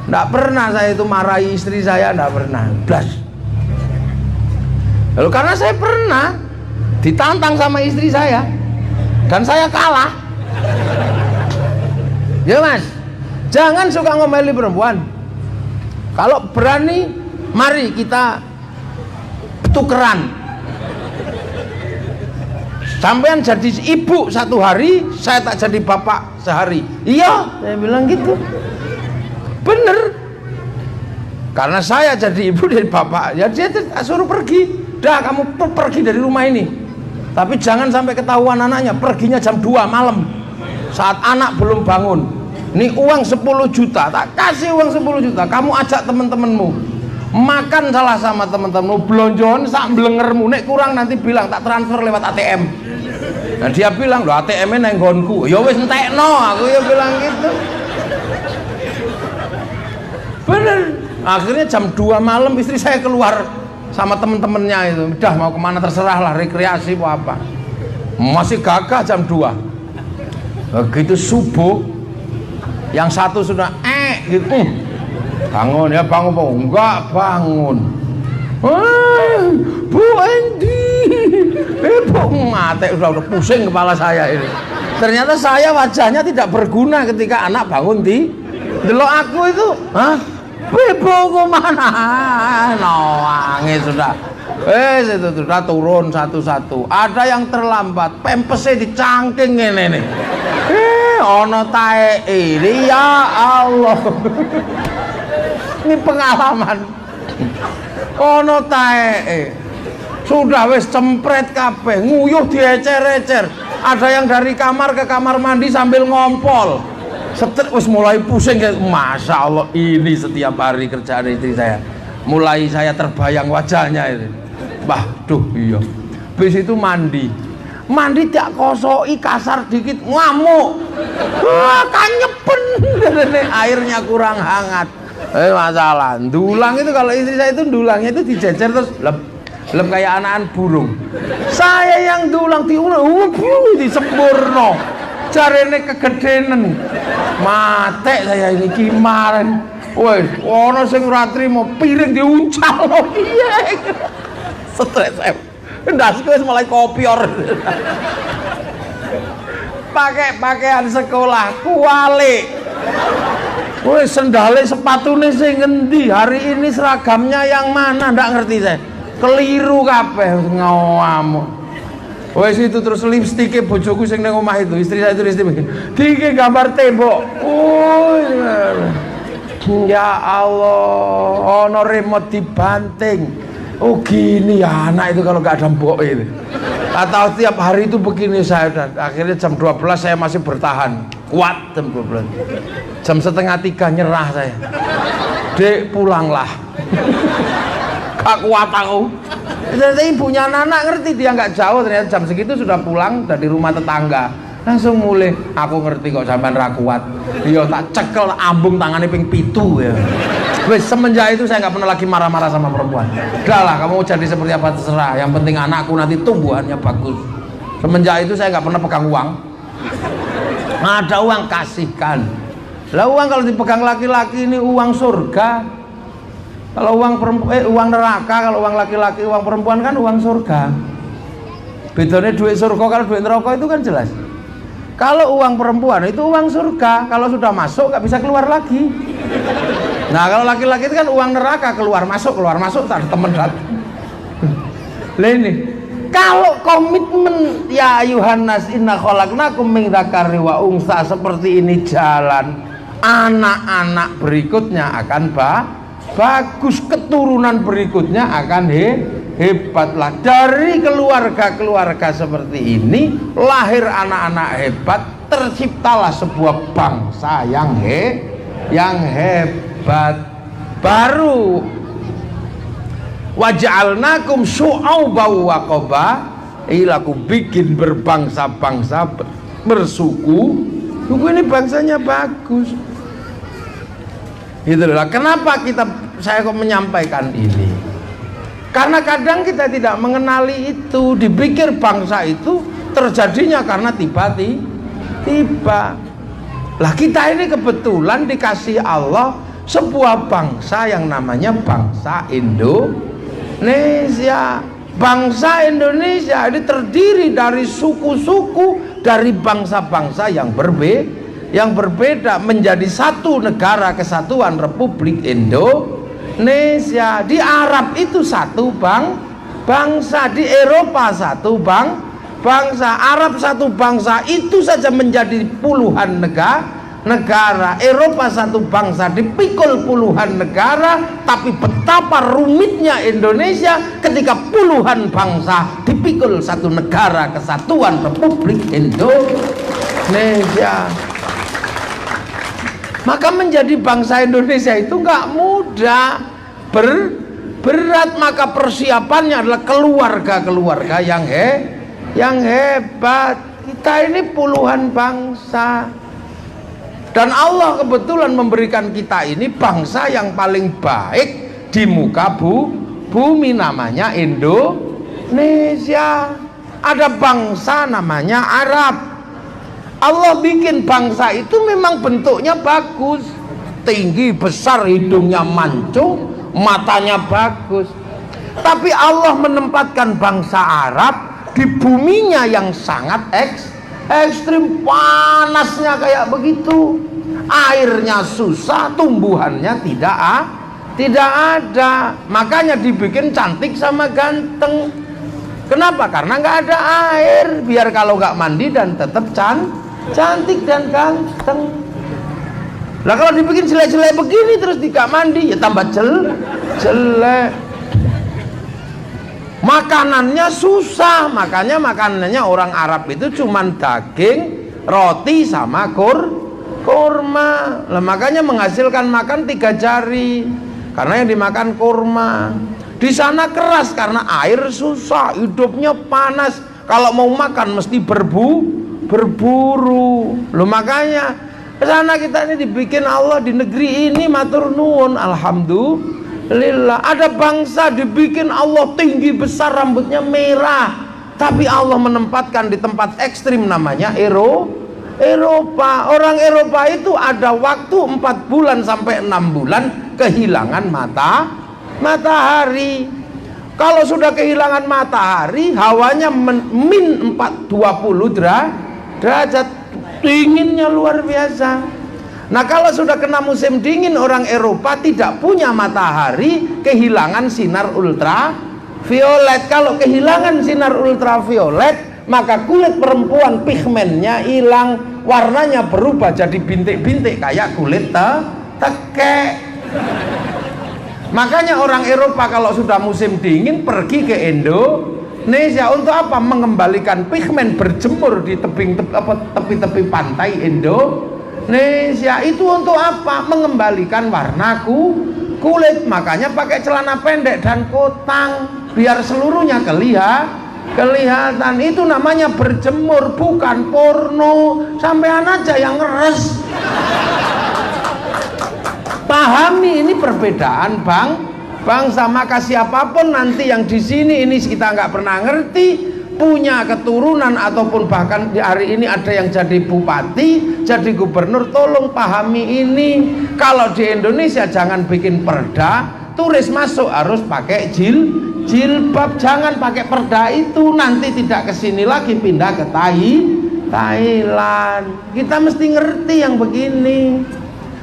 enggak pernah saya itu marahi istri saya, enggak pernah. Blas. Lalu karena saya pernah ditantang sama istri saya dan saya kalah. Ya Mas, jangan suka ngomeli perempuan. Kalau berani, mari kita tukeran. Sampean jadi ibu satu hari, saya tak jadi bapak sehari. Iya, saya bilang gitu. Bener. Karena saya jadi ibu dari bapak, ya dia suruh pergi. Dah kamu pergi dari rumah ini. Tapi jangan sampai ketahuan anaknya. Perginya jam 2 malam. Saat anak belum bangun. Ini uang 10 juta, tak kasih uang 10 juta. Kamu ajak teman-temanmu makan salah sama teman-temanmu, blonjon sak blengermu. Nek kurang nanti bilang tak transfer lewat ATM. Nah dia bilang, loh ATM-nya nang nggonku. Ya wis entekno, aku ya bilang gitu. Bener. Akhirnya jam 2 malam istri saya keluar sama temen-temennya itu. Udah mau kemana terserah lah, rekreasi apa. Masih gagah jam 2. Begitu subuh, yang satu sudah gitu. Bangun ya, bangun. Enggak bangun. Bu Endi, Bu mate udah pusing kepala saya ini. Ternyata saya wajahnya tidak berguna ketika anak bangun di delok aku itu. Hah? Ibu mana? Nangis sudah. Itu sudah turun satu-satu. Ada yang terlambat, pempesnya dicangking ini nih. Ono tae ini ya Allah. Ini pengalaman. Ono tae sudah wis cempret kabeh, nguyuh diecer-ecer. Ada yang dari kamar ke kamar mandi sambil ngompol. Wis mulai pusing kayak, Masya Allah, ini setiap hari kerjaan istri saya. Mulai saya terbayang wajahnya ini. Iya. Bis itu mandi tak kosoi, kasar dikit ngamuk. Kanyepen. Airnya kurang hangat. Masalah. Dulang itu kalau istri saya itu dulangnya itu dijejer terus lep kayak anakan burung. Saya yang dulang diulang, disempurno. Jarene kegedenan. Mate saya ini kimaran. Woi, ono sing ratri mau piring diuncal. Iya. Stres saya. Ndasku wis mulai kopior. Pakai pakaian sekolah kuali. Woi, sendale sepatune sing ngendi? Hari ini seragamnya yang mana? Ndak ngerti saya. Keliru kabeh ngawamu. Wes itu terus lipstiknya bojoku sing nang omah itu, istri saya itu lipstik. Diki gambar tembok. Ya Allah, ono remote dibanting. Oh gini ya anak itu kalau gak ada mbok itu. Atau tiap hari itu begini saya. Akhirnya jam 12 saya masih bertahan. Kuat jam 12. Jam setengah 3 nyerah saya. Dek pulanglah. Gak kuat aku. Ternyata ibunya anak ngerti, dia nggak jauh, ternyata jam segitu sudah pulang dari rumah tetangga. Langsung mulai, aku ngerti kok sampean ra kuat. Iya tak cekel ambung tangannya ping 7 ya. Wes semenjak itu saya nggak pernah lagi marah-marah sama perempuan. Udahlah kamu mau jadi seperti apa terserah, yang penting anakku nanti tumbuhannya bagus. Semenjak itu saya nggak pernah pegang uang. Ada uang kasihkan. Lah uang kalau dipegang laki-laki ini uang surga. Kalau uang uang neraka, kalau uang laki-laki, uang perempuan kan uang surga. Bedanya duit surga kalau duit neraka itu kan jelas. Kalau uang perempuan itu uang surga, kalau sudah masuk nggak bisa keluar lagi. Nah kalau laki-laki itu kan uang neraka, keluar masuk tak ada temen datang. Ini kalau komitmen ya ayuhannas inna khalaqnakum min dzakari wa unsa seperti ini jalan, anak-anak berikutnya akan bagus, keturunan berikutnya akan hebatlah. Dari keluarga-keluarga seperti ini lahir anak-anak hebat, terciptalah sebuah bangsa yang hebat. Baru waj'alnakum syu'auban wa qabaila, aku bikin berbangsa-bangsa, bersuku. Suku ini bangsanya bagus. Itulah kenapa saya kok menyampaikan ini. Karena kadang kita tidak mengenali itu, dipikir bangsa itu terjadinya karena tiba-tiba. Lah kita ini kebetulan dikasih Allah sebuah bangsa yang namanya bangsa Indonesia. Bangsa Indonesia ini terdiri dari suku-suku, dari bangsa-bangsa yang berbeda menjadi satu negara kesatuan Republik Indonesia. Di Arab itu satu bangsa, di Eropa satu bangsa, Arab satu bangsa, itu saja menjadi puluhan negara. Eropa satu bangsa dipikul puluhan negara. Tapi betapa rumitnya Indonesia ketika puluhan bangsa dipikul satu negara kesatuan Republik Indonesia. Maka menjadi bangsa Indonesia itu nggak mudah, berat. Maka persiapannya adalah keluarga-keluarga yang hebat. Kita ini puluhan bangsa, dan Allah kebetulan memberikan kita ini bangsa yang paling baik di muka bumi, namanya Indonesia. Ada bangsa namanya Arab. Allah bikin bangsa itu memang bentuknya bagus, tinggi, besar, hidungnya mancung, matanya bagus. Tapi Allah menempatkan bangsa Arab di buminya yang sangat ekstrim, panasnya kayak begitu, airnya susah, tumbuhannya tidak ada. Makanya dibikin cantik sama ganteng. Kenapa? Karena nggak ada air, biar kalau nggak mandi dan tetap cantik dan ganteng. Lah kalau dibikin jelek-jelek begini terus tidak mandi, ya tambah jelek. Makanannya susah, makanya makanannya orang Arab itu cuman daging, roti sama kurma. Lah makanya menghasilkan makan 3 jari, karena yang dimakan kurma. Di sana keras karena air susah, hidupnya panas. Kalau mau makan mesti berburu. Loh makanya kesana kita ini dibikin Allah di negeri ini, matur nuwun, alhamdulillah. Ada bangsa dibikin Allah tinggi besar, rambutnya merah, tapi Allah menempatkan di tempat ekstrim namanya Eropa. Orang Eropa itu ada waktu 4 bulan sampai 6 bulan kehilangan matahari. Kalau sudah kehilangan matahari, hawanya min 20 derajat, dinginnya luar biasa. Nah kalau sudah kena musim dingin, orang Eropa tidak punya matahari, kehilangan sinar ultraviolet. Kalau kehilangan sinar ultraviolet, maka kulit perempuan pigmennya hilang, warnanya berubah jadi bintik-bintik kayak kulit tekek. Makanya orang Eropa kalau sudah musim dingin pergi ke Indonesia untuk apa? Mengembalikan pigmen, berjemur di tepi-tepi pantai Indonesia. Itu untuk apa? Mengembalikan warna kulit. Makanya pakai celana pendek dan kotang biar seluruhnya kelihatan. Itu namanya berjemur, bukan porno. Sampean aja yang ngeres. Pahami ini perbedaan bangsa. Maka siapapun nanti yang di sini ini kita nggak pernah ngerti, punya keturunan ataupun bahkan di hari ini ada yang jadi bupati, jadi gubernur, tolong pahami ini. Kalau di Indonesia jangan bikin perda, turis masuk harus pakai jilbab, jangan pakai perda itu, nanti tidak kesini lagi, pindah ke Thailand. Kita mesti ngerti yang begini.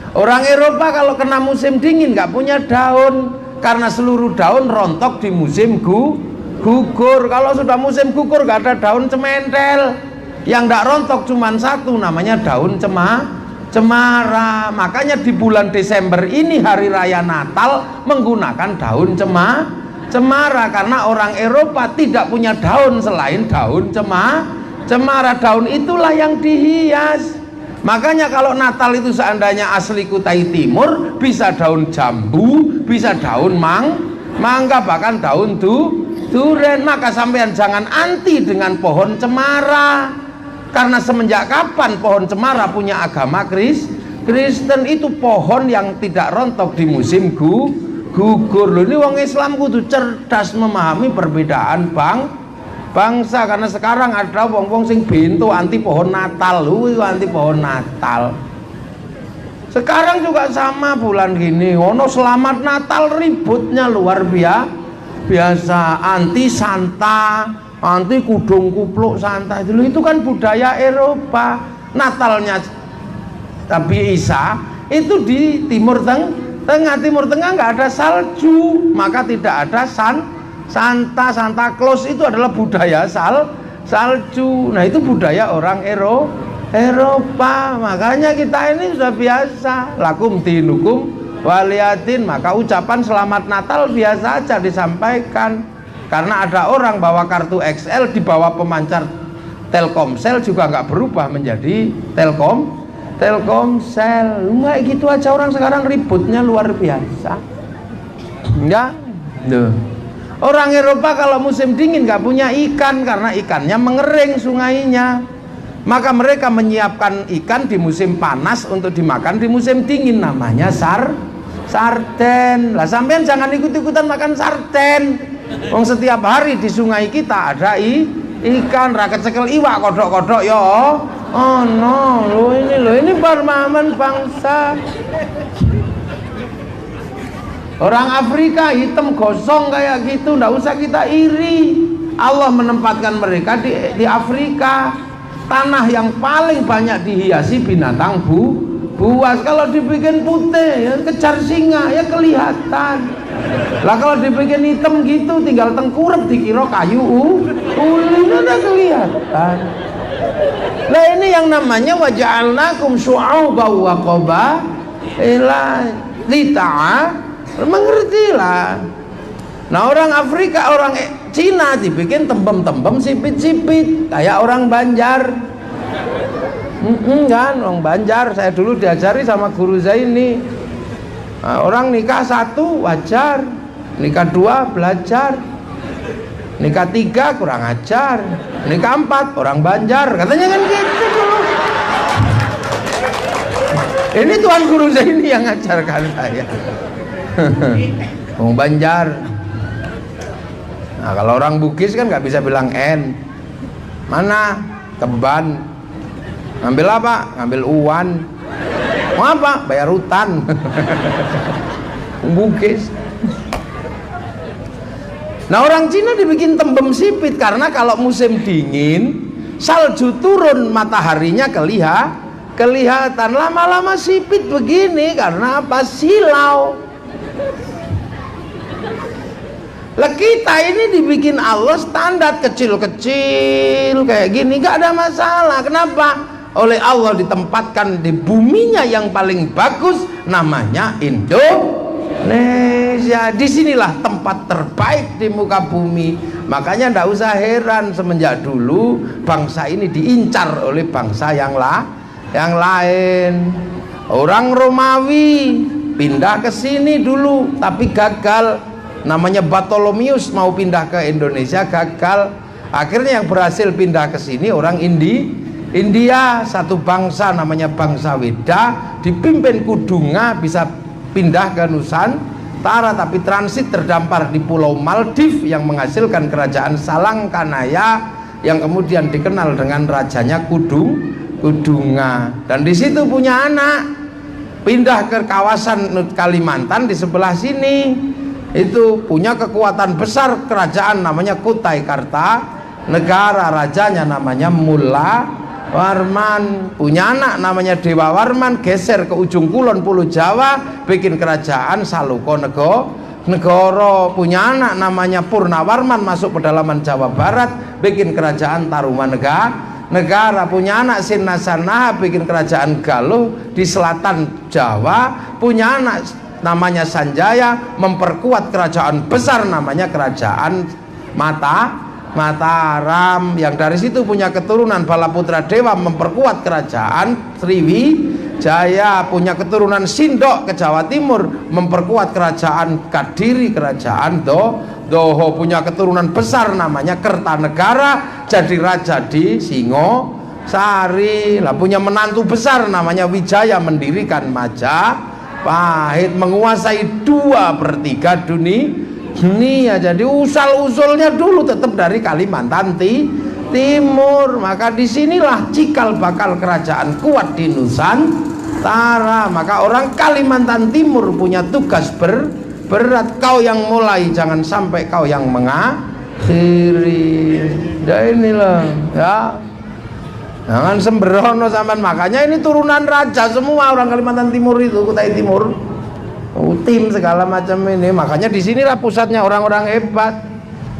Orang Eropa kalau kena musim dingin nggak punya daun, karena seluruh daun rontok di musim gugur. Kalau sudah musim gugur nggak ada daun cementel. Yang nggak rontok cuma satu, namanya daun cemara. Makanya di bulan Desember ini hari raya Natal menggunakan daun cemara, karena orang Eropa tidak punya daun selain daun cemara. Daun itulah yang dihias. Makanya kalau Natal itu seandainya asli Kutai Timur, bisa daun jambu, bisa daun mangga, bahkan daun duren. Maka sampean jangan anti dengan pohon cemara, karena semenjak kapan pohon cemara punya agama Kristen? Itu pohon yang tidak rontok di musim gugur. Loh, ini wong Islam kudu cerdas memahami perbedaan bangsa, karena sekarang ada wong-wong sing bento anti pohon Natal. Anti pohon Natal. Sekarang juga sama bulan gini, ono selamat Natal ributnya luar biasa, anti Santa, anti kudung kupluk Santa. Itu kan budaya Eropa. Natalnya Nabi Isa itu di Timur Tengah nggak ada salju, maka tidak ada Santa Claus. Itu adalah budaya salju. Nah, itu budaya orang Eropa. Makanya kita ini sudah biasa, lakum dinukum waliyatin. Maka ucapan selamat Natal biasa aja disampaikan. Karena ada orang bawa kartu XL, di bawah pemancar Telkomsel juga nggak berubah menjadi Telkomsel. Kayak gitu aja orang sekarang ributnya luar biasa. Enggak? Orang Eropa kalau musim dingin nggak punya ikan, karena ikannya mengering sungainya. Maka mereka menyiapkan ikan di musim panas untuk dimakan di musim dingin, namanya sarden. Lah sampean jangan ikut-ikutan makan sarden. Wong setiap hari di sungai kita ada ikan, raket cekel iwak, kodok-kodok ya. Oh no, lo ini pemahaman bangsa. Orang Afrika hitam gosong kayak gitu, nggak usah kita iri. Allah menempatkan mereka di Afrika, tanah yang paling banyak dihiasi binatang buas. Kalau dibikin putih, ya kejar singa, ya kelihatan. Lah kalau dibikin hitam gitu, tinggal tengkurap dikira kayu uli, udah kelihatan. Lah ini yang namanya waja'alnakum syu'uban wa qabaila mengertilah. Nah, orang Afrika, orang Cina dibikin tembem-tembem sipit-sipit kayak orang Banjar. Kan orang Banjar, saya dulu diajari sama guru Zaini. Nah, orang nikah 1 wajar, nikah 2 belajar, nikah 3 kurang ajar, nikah 4 orang Banjar, katanya kan gitu dulu. Ini Tuan Guru Zaini yang ngajarkan saya. Orang Banjar. Nah, kalau orang Bugis kan nggak bisa bilang N. Mana? Keban. Ngambil apa? Ngambil uan. Mau apa? Bayar hutan. Bugis. Nah, orang Cina dibikin tembem sipit karena kalau musim dingin salju turun, mataharinya kelihatan. Lama-lama sipit begini karena apa? Silau. Lah kita ini dibikin Allah standar kecil-kecil kayak gini, gak ada masalah. Kenapa? Oleh Allah ditempatkan di buminya yang paling bagus, namanya Indonesia. Disinilah tempat terbaik di muka bumi. Makanya ndak usah heran semenjak dulu bangsa ini diincar oleh bangsa yang lain. Orang Romawi pindah ke sini dulu tapi gagal. Namanya Bartolomeus mau pindah ke Indonesia, gagal. Akhirnya yang berhasil pindah ke sini orang India, satu bangsa namanya bangsa Weda, dipimpin Kudunga, bisa pindah ke Nusantara tapi transit terdampar di Pulau Maldives yang menghasilkan kerajaan Salangkanaya yang kemudian dikenal dengan rajanya Kudunga. Dan di situ punya anak, pindah ke kawasan Kalimantan di sebelah sini. Itu punya kekuatan besar kerajaan namanya Kutai Kartanegara, rajanya namanya Mulla Warman. Punya anak namanya Dewa Warman, geser ke ujung kulon Pulau Jawa, bikin kerajaan Saluko Negoro. Punya anak namanya Purnawarman, masuk pedalaman Jawa Barat, bikin kerajaan Tarumanegara. negara, punya anak Sinasana bikin kerajaan Galuh di selatan Jawa, punya anak namanya Sanjaya memperkuat kerajaan besar namanya kerajaan Mataram, yang dari situ punya keturunan Balaputra Dewa memperkuat kerajaan Sriwijaya, punya keturunan Sindok ke Jawa Timur memperkuat kerajaan Kadiri, kerajaan Doho, punya keturunan besar namanya Kertanegara jadi raja di Singosari. Lah punya menantu besar namanya Wijaya mendirikan Majapahit, menguasai 2/3 dunia. Jadi usul-usulnya dulu tetap dari Kalimantan Timur. Maka disinilah cikal bakal kerajaan kuat di Nusantara. Maka orang Kalimantan Timur punya tugas berat. Kau yang mulai, jangan sampai kau yang mengakhiri. Ya inilah ya, jangan sembrono sampean. Makanya ini turunan raja semua orang Kalimantan Timur itu, Kutai Timur, tim segala macam ini. Makanya disinilah pusatnya orang-orang hebat.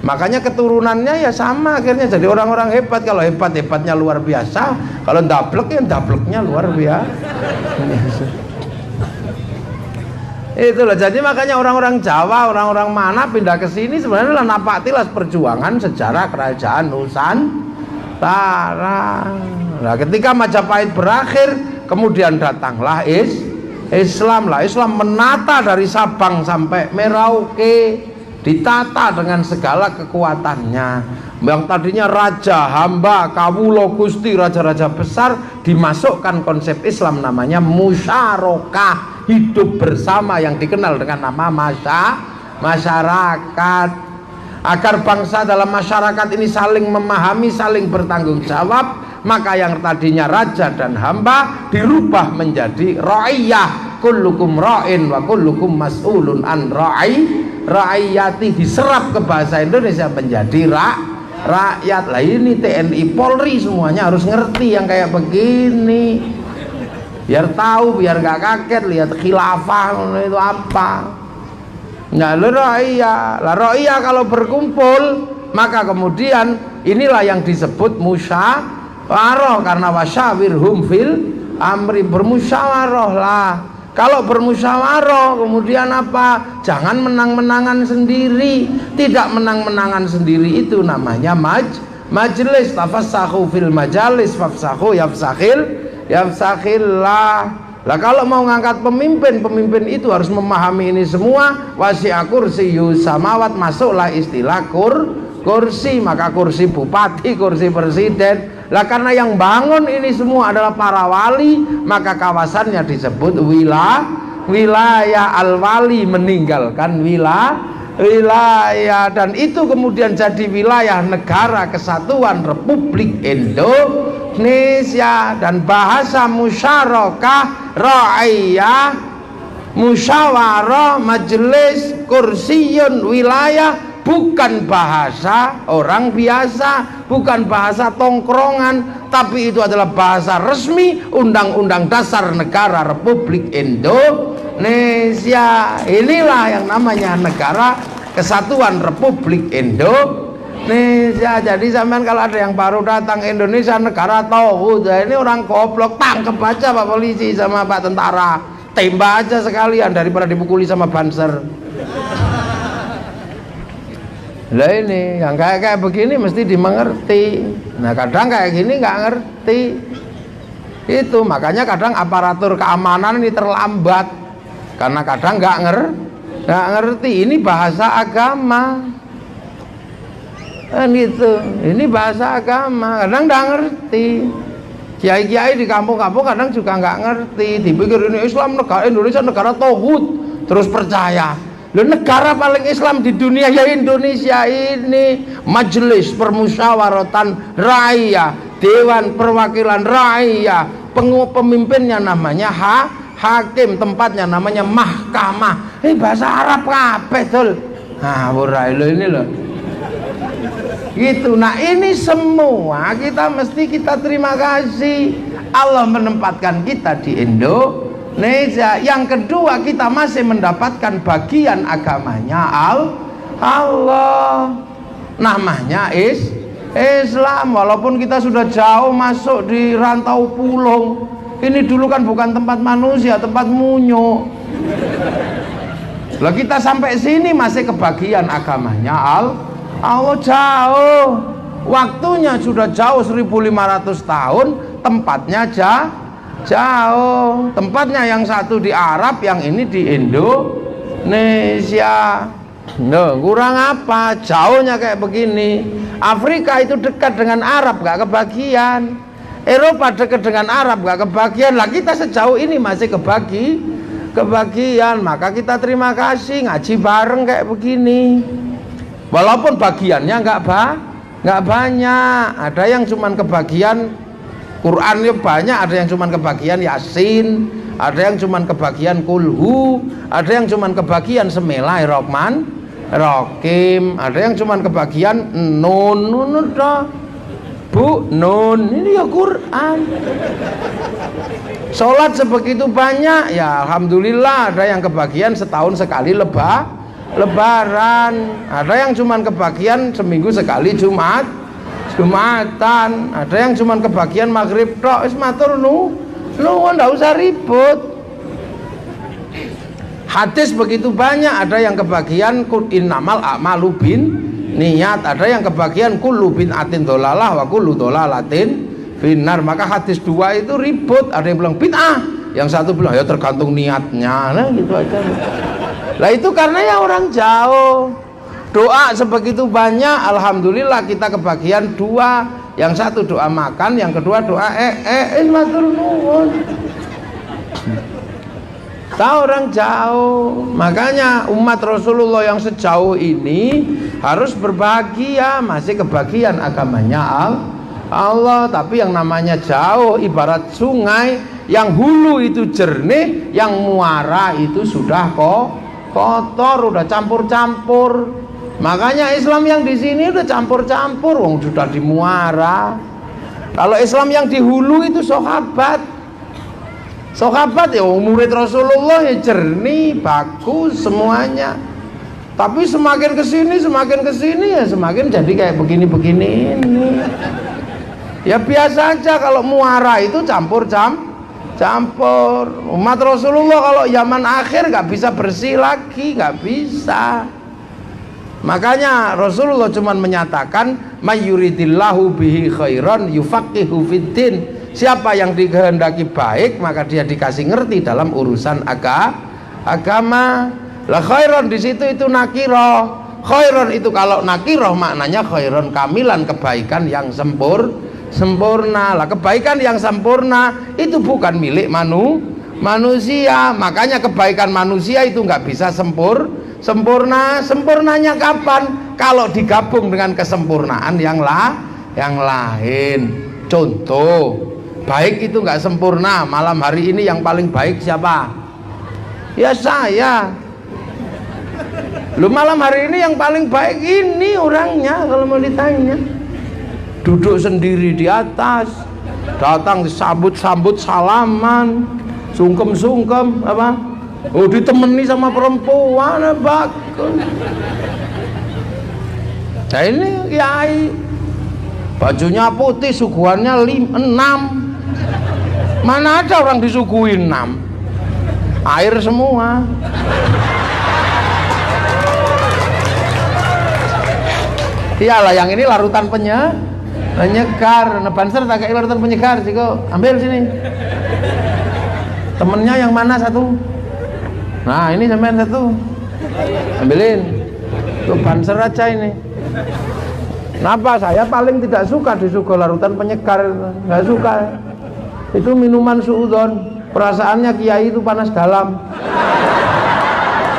Makanya keturunannya ya sama, akhirnya jadi orang-orang hebat. Kalau hebat-hebatnya luar biasa, kalau dablek ya dableknya luar biasa. Itulah, jadi makanya orang-orang Jawa, orang-orang mana pindah ke sini sebenarnya napak tilas perjuangan sejarah kerajaan Nusantara. Nah, ketika Majapahit berakhir, kemudian datanglah Islam. Islam menata dari Sabang sampai Merauke, ditata dengan segala kekuatannya. Yang tadinya raja, hamba, kawulo, gusti, raja-raja besar, dimasukkan konsep Islam namanya musyarakah, hidup bersama, yang dikenal dengan nama masyarakat. Agar bangsa dalam masyarakat ini saling memahami, saling bertanggung jawab, maka yang tadinya raja dan hamba dirubah menjadi ra'iyah. Kullukum ra'in wa kullukum mas'ulun an ra'iyati, diserap ke bahasa Indonesia menjadi rakyat. Lah ini TNI Polri semuanya harus ngerti yang kayak begini, biar tahu, biar nggak kaget lihat khilafah itu apa. Nah, ra'iyah kalau berkumpul, maka kemudian inilah yang disebut musyawarah, karena wasyawirhum fil amri, bermusyawarah lah. Kalau bermusyawarah kemudian apa? Jangan menang-menangan sendiri. Tidak menang-menangan sendiri itu namanya majelis. Tafassahu fil majalis fafsahu yafsakhillah. Lah kalau mau ngangkat pemimpin itu harus memahami ini semua. Wasi'a kursiyus samawat, masuklah istilah kursi, maka kursi bupati, kursi presiden. Lah karena yang bangun ini semua adalah para wali, maka kawasannya disebut wilayah al-wali, meninggalkan wilayah, dan itu kemudian jadi wilayah negara kesatuan Republik Indonesia. Dan bahasa musyarakah, ra'iyah, musyawarah, majelis, kursiyun, wilayah bukan bahasa orang biasa, bukan bahasa tongkrongan, tapi itu adalah bahasa resmi Undang-Undang Dasar Negara Republik Indonesia. Inilah yang namanya Negara Kesatuan Republik Indonesia. Jadi sampean kalau ada yang baru datang Indonesia negara tauhid, ini orang goblok, tangkep aja Pak polisi sama Pak tentara, tembak aja sekalian daripada dipukuli sama banser. Lah ini yang kayak begini mesti dimengerti. Nah kadang kayak gini nggak ngerti. Itu makanya kadang aparatur keamanan ini terlambat, karena kadang nggak ngerti. Ini bahasa agama kan gitu. Ini bahasa agama, kadang nggak ngerti. Kiai-kiai di kampung-kampung kadang juga nggak ngerti. Dipikir ini Islam, negara Indonesia negara tauhid, terus percaya. Loh, negara paling Islam di dunia ya Indonesia ini. Majelis Permusyawaratan Rakyat, Dewan Perwakilan Rakyat, pemimpinnya namanya hakim, tempatnya namanya mahkamah. Ini bahasa Arab kabeh dul. Nah, ora ini loh. Gitu. Nah, ini semua kita terima kasih. Allah menempatkan kita di Indonesia. Yang kedua, kita masih mendapatkan bagian agamanya Allah, namanya Islam. Walaupun kita sudah jauh masuk di rantau pulung, ini dulu kan bukan tempat manusia, tempat munyo. Lah kita sampai sini masih kebagian agamanya Allah jauh. Waktunya sudah jauh 1500 tahun, tempatnya jauh. Tempatnya yang satu di Arab, yang ini di Indonesia. Nah, kurang apa? Jauhnya kayak begini. Afrika itu dekat dengan Arab, gak kebagian. Eropa dekat dengan Arab, gak kebagian. Lah kita sejauh ini masih kebagian. Maka kita terima kasih ngaji bareng kayak begini. Walaupun bagiannya nggak banyak. Ada yang cuman kebagian Qurannya banyak, ada yang cuman kebagian Yasin, ada yang cuman kebagian Kulhu, ada yang cuman kebagian Bismillahirrahmanirrahim, ada yang cuman kebagian Nun Bu, Nun, ini ya Quran. Sholat sebegitu banyak, ya Alhamdulillah. Ada yang kebagian setahun sekali Lebaran, ada yang cuman kebagian seminggu sekali Jumatan, ada yang cuman kebagian maghrib tok. Wis matur ndak usah ribut. Hadis begitu banyak, ada yang kebagian innamal a'malu bin niat, ada yang kebagian kullu bid'atin dhalalah wa kullu dhalalatin finnar. Maka hadis dua itu ribut, ada yang bilang bid'ah, yang satu bilang ya tergantung niatnya. Nah gitu aja. Lah itu karena ya orang jauh. Doa sebegitu banyak, alhamdulillah kita kebagian dua. Yang satu doa makan, yang kedua doa matur nuwun. Tahu orang jauh. Makanya umat Rasulullah yang sejauh ini harus berbahagia, masih kebagian agamanya Allah. Tapi yang namanya jauh ibarat sungai, yang hulu itu jernih, yang muara itu sudah kotor, udah campur-campur. Makanya Islam yang di sini udah campur-campur, wong sudah di muara. Kalau Islam yang di hulu itu sahabat ya murid Rasulullah ya jernih, bagus semuanya. Tapi semakin kesini ya semakin jadi kayak begini ini. Ya biasa aja, kalau muara itu campur. Umat Rasulullah kalau zaman akhir gak bisa bersih lagi, gak bisa. Makanya Rasulullah cuma menyatakan mayyuridillahu bihi khairan yufaqihu fiddin. Siapa yang dikehendaki baik maka dia dikasih ngerti dalam urusan agama. Lah khairan di situ itu nakirah. Khairan itu kalau nakirah maknanya khairan kamilan, kebaikan yang sempurna. Lah kebaikan yang sempurna itu bukan milik manusia. Makanya kebaikan manusia itu nggak bisa sempurna. Sempurnanya kapan? Kalau digabung dengan kesempurnaan yang lain. Contoh, baik itu nggak sempurna. Malam hari ini yang paling baik siapa? Ya saya. Lu malam hari ini yang paling baik ini orangnya, kalau mau ditanya. Duduk sendiri di atas, datang disambut salaman, sungkem apa? Oh ditemani sama perempuan, bagus. Nah ini kiai, bajunya putih, suguhannya 6. Mana ada orang disuguhin 6? Air semua. Iyalah yang ini larutan penyegar. Nah, banser tak kayak larutan penyegar sih kok. Ambil sini. Temennya yang mana satu? Nah ini sampean satu. Ambilin. Tuh banser aja ini. Kenapa? Saya paling tidak suka disuguh larutan penyegar. Nggak suka. Itu minuman suudon. Perasaannya kiai itu panas dalam.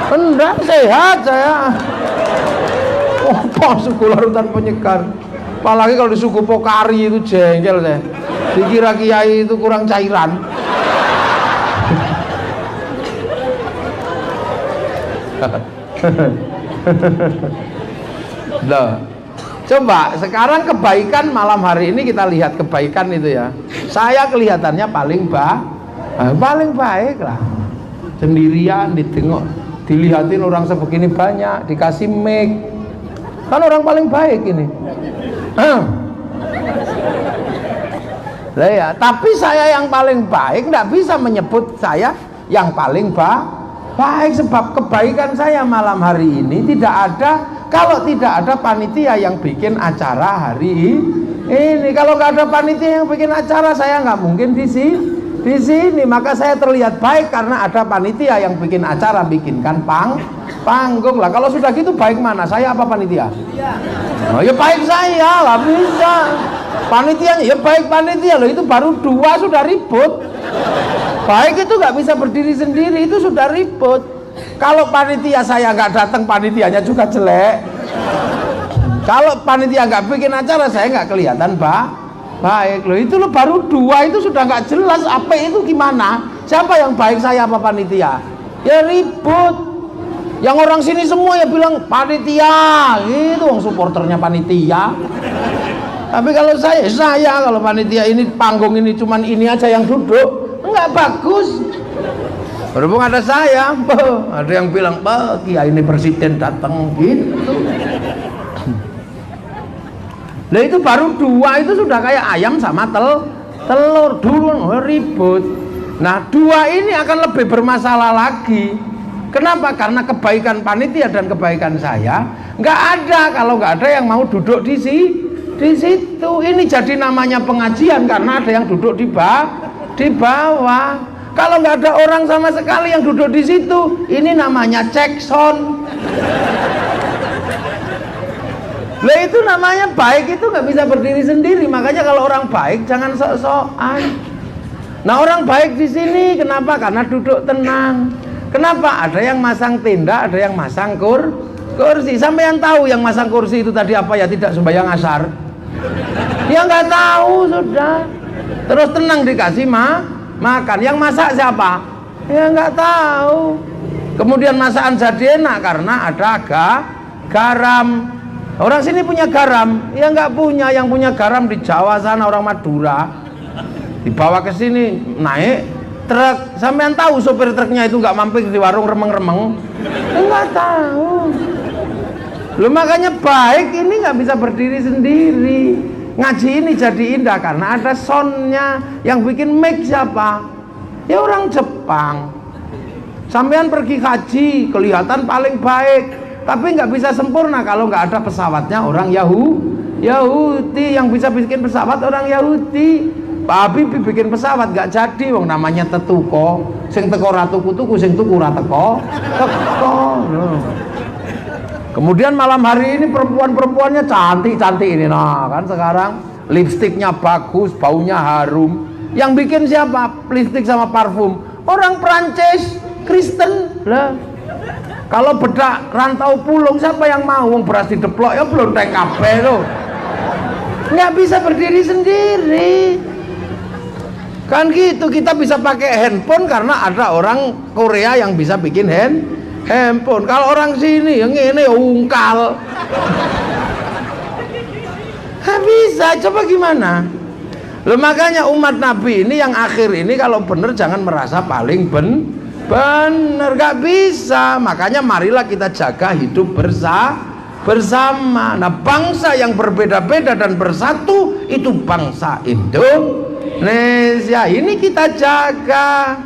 Enggak, sehat saya. Oh, suku larutan penyegar. Apalagi kalau disuguh pokari itu jengkel saya. Dikira kiai itu kurang cairan. Loh. Coba sekarang kebaikan malam hari ini kita lihat kebaikan itu ya. Saya kelihatannya paling baik lah. Sendirian ditengok, dilihatin orang sebegini banyak, dikasih mic. Kan orang paling baik ini. Lah ya, tapi saya yang paling baik tidak bisa menyebut saya yang paling baik, sebab kebaikan saya malam hari ini tidak ada kalau tidak ada panitia yang bikin acara hari ini. Kalau nggak ada panitia yang bikin acara, saya nggak mungkin di sini. Maka saya terlihat baik karena ada panitia yang bikin acara, bikinkan panggung lah. Kalau sudah gitu baik mana? Saya apa panitia? Oh, ya baik saya lah, bisa. Panitianya ya baik panitia loh, itu baru 2 sudah ribut. Baik itu nggak bisa berdiri sendiri, itu sudah ribut. Kalau panitia saya nggak datang, panitianya juga jelek. Kalau panitia nggak bikin acara, saya nggak kelihatan baik loh. Itu loh baru 2 itu sudah nggak jelas. Apa itu gimana? Siapa yang baik, saya apa panitia? Ya ribut. Yang orang sini semua ya bilang panitia, gitu. Wong supporternya panitia. Tapi kalau saya kalau panitia ini panggung ini cuman ini aja yang duduk, enggak bagus. Berhubung ada saya, ada yang bilang, Kiai ini presiden datang gitu. Nah itu baru 2 itu sudah kayak ayam sama telur dulu ribut. Nah 2 ini akan lebih bermasalah lagi. Kenapa? Karena kebaikan panitia dan kebaikan saya nggak ada kalau nggak ada yang mau duduk di situ. Ini jadi namanya pengajian karena ada yang duduk di bawah. Kalau nggak ada orang sama sekali yang duduk di situ, ini namanya cek sound. Lah itu namanya baik, itu nggak bisa berdiri sendiri. Makanya kalau orang baik jangan sok-sokan. Nah orang baik di sini kenapa? Karena duduk tenang. Kenapa? Ada yang masang tenda, ada yang masang kursi. Sampai yang tahu yang masang kursi itu tadi apa ya? Tidak sembahyang asar. Ya nggak tahu sudah. Terus tenang dikasih makan. Yang masak siapa? Ya nggak tahu. Kemudian masakan jadi enak karena ada garam. Orang sini punya garam? Ya nggak punya. Yang punya garam di Jawa sana, orang Madura. Dibawa ke sini naik truk. Sampean tahu sopir truknya itu nggak mampir di warung remeng-remeng? Nggak tahu. Loh makanya baik ini nggak bisa berdiri sendiri. Ngaji ini jadi indah karena ada soundnya. Yang bikin mic siapa? Ya orang Jepang. Sampean pergi haji kelihatan paling baik, tapi nggak bisa sempurna kalau nggak ada pesawatnya orang Yahudi. Yang bisa bikin pesawat orang Yahudi. Pak Habibie bikin pesawat nggak jadi, wong namanya tetuko. Sing teko ra tuku-tuku, sing tuku ra teko. Kemudian malam hari ini perempuan-perempuannya cantik-cantik ini. Nah kan sekarang lipstiknya bagus, baunya harum. Yang bikin siapa? Lipstik sama parfum orang Prancis, Kristen lah. Kalau bedak rantau pulung siapa yang mau? Wong beras dideplok ya belum kabeh loh. Nggak bisa berdiri sendiri. Kan gitu, kita bisa pakai handphone karena ada orang Korea yang bisa bikin handphone. Kalau orang sini yang ini ungkal. Nggak bisa, coba gimana? Loh makanya umat Nabi ini yang akhir ini kalau bener jangan merasa paling bener, nggak bisa. Makanya marilah kita jaga hidup bersama. Nah bangsa yang berbeda-beda dan bersatu itu bangsa Indonesia. Ini kita jaga.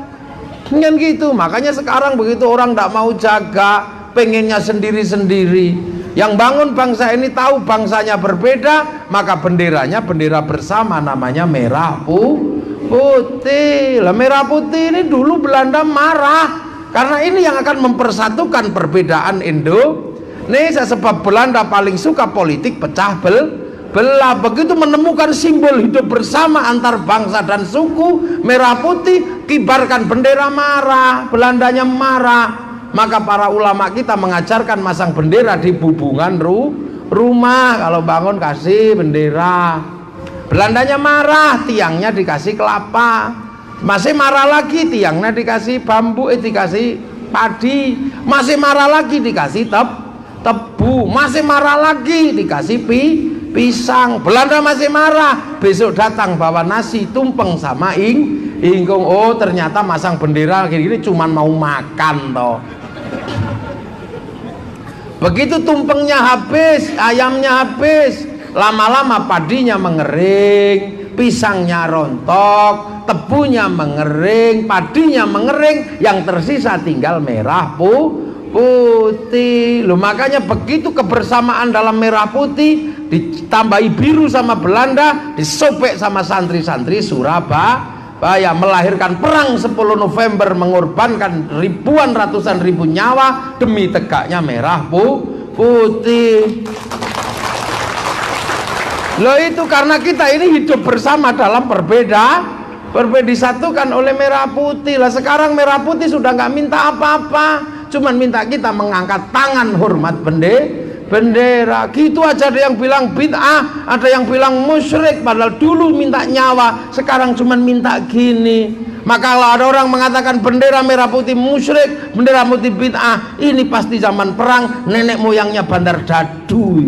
Kan gitu. Makanya sekarang begitu orang tidak mau jaga, pengennya sendiri-sendiri. Yang bangun bangsa ini tahu bangsanya berbeda, maka benderanya bendera bersama, namanya merah putih. Lah merah putih ini dulu Belanda marah karena ini yang akan mempersatukan perbedaan Indonesia. Sebab Belanda paling suka politik pecah belah. Begitu menemukan simbol hidup bersama antar bangsa dan suku, merah putih, kibarkan bendera marah, Belandanya marah. Maka para ulama kita mengajarkan masang bendera di bubungan rumah. Kalau bangun kasih bendera. Belandanya marah, tiangnya dikasih kelapa. Masih marah lagi, tiangnya dikasih bambu, dikasih padi. Masih marah lagi, dikasih tebu. Masih marah lagi, dikasih pisang. Belanda masih marah, besok datang bawa nasi tumpeng sama ingkung. Oh ternyata masang bendera gini cuman mau makan toh. Begitu tumpengnya habis, ayamnya habis, lama-lama padinya mengering, pisangnya rontok, tebunya mengering, padinya mengering, yang tersisa tinggal merah putih. Loh, makanya begitu kebersamaan dalam merah putih ditambahi biru sama Belanda, disobek sama santri-santri Surabaya, melahirkan perang 10 November, mengorbankan ribuan ratusan ribu nyawa demi tegaknya merah putih. Loh, itu karena kita ini hidup bersama dalam disatukan oleh merah putih. Lah sekarang merah putih sudah nggak minta apa-apa, cuman minta kita mengangkat tangan hormat bendera. Gitu aja. Ada yang bilang bid'ah, ada yang bilang musyrik, padahal dulu minta nyawa, sekarang cuman minta gini. Maka kalau ada orang mengatakan bendera merah putih musyrik, bendera putih bid'ah, ini pasti zaman perang, nenek moyangnya Bandar Dadu.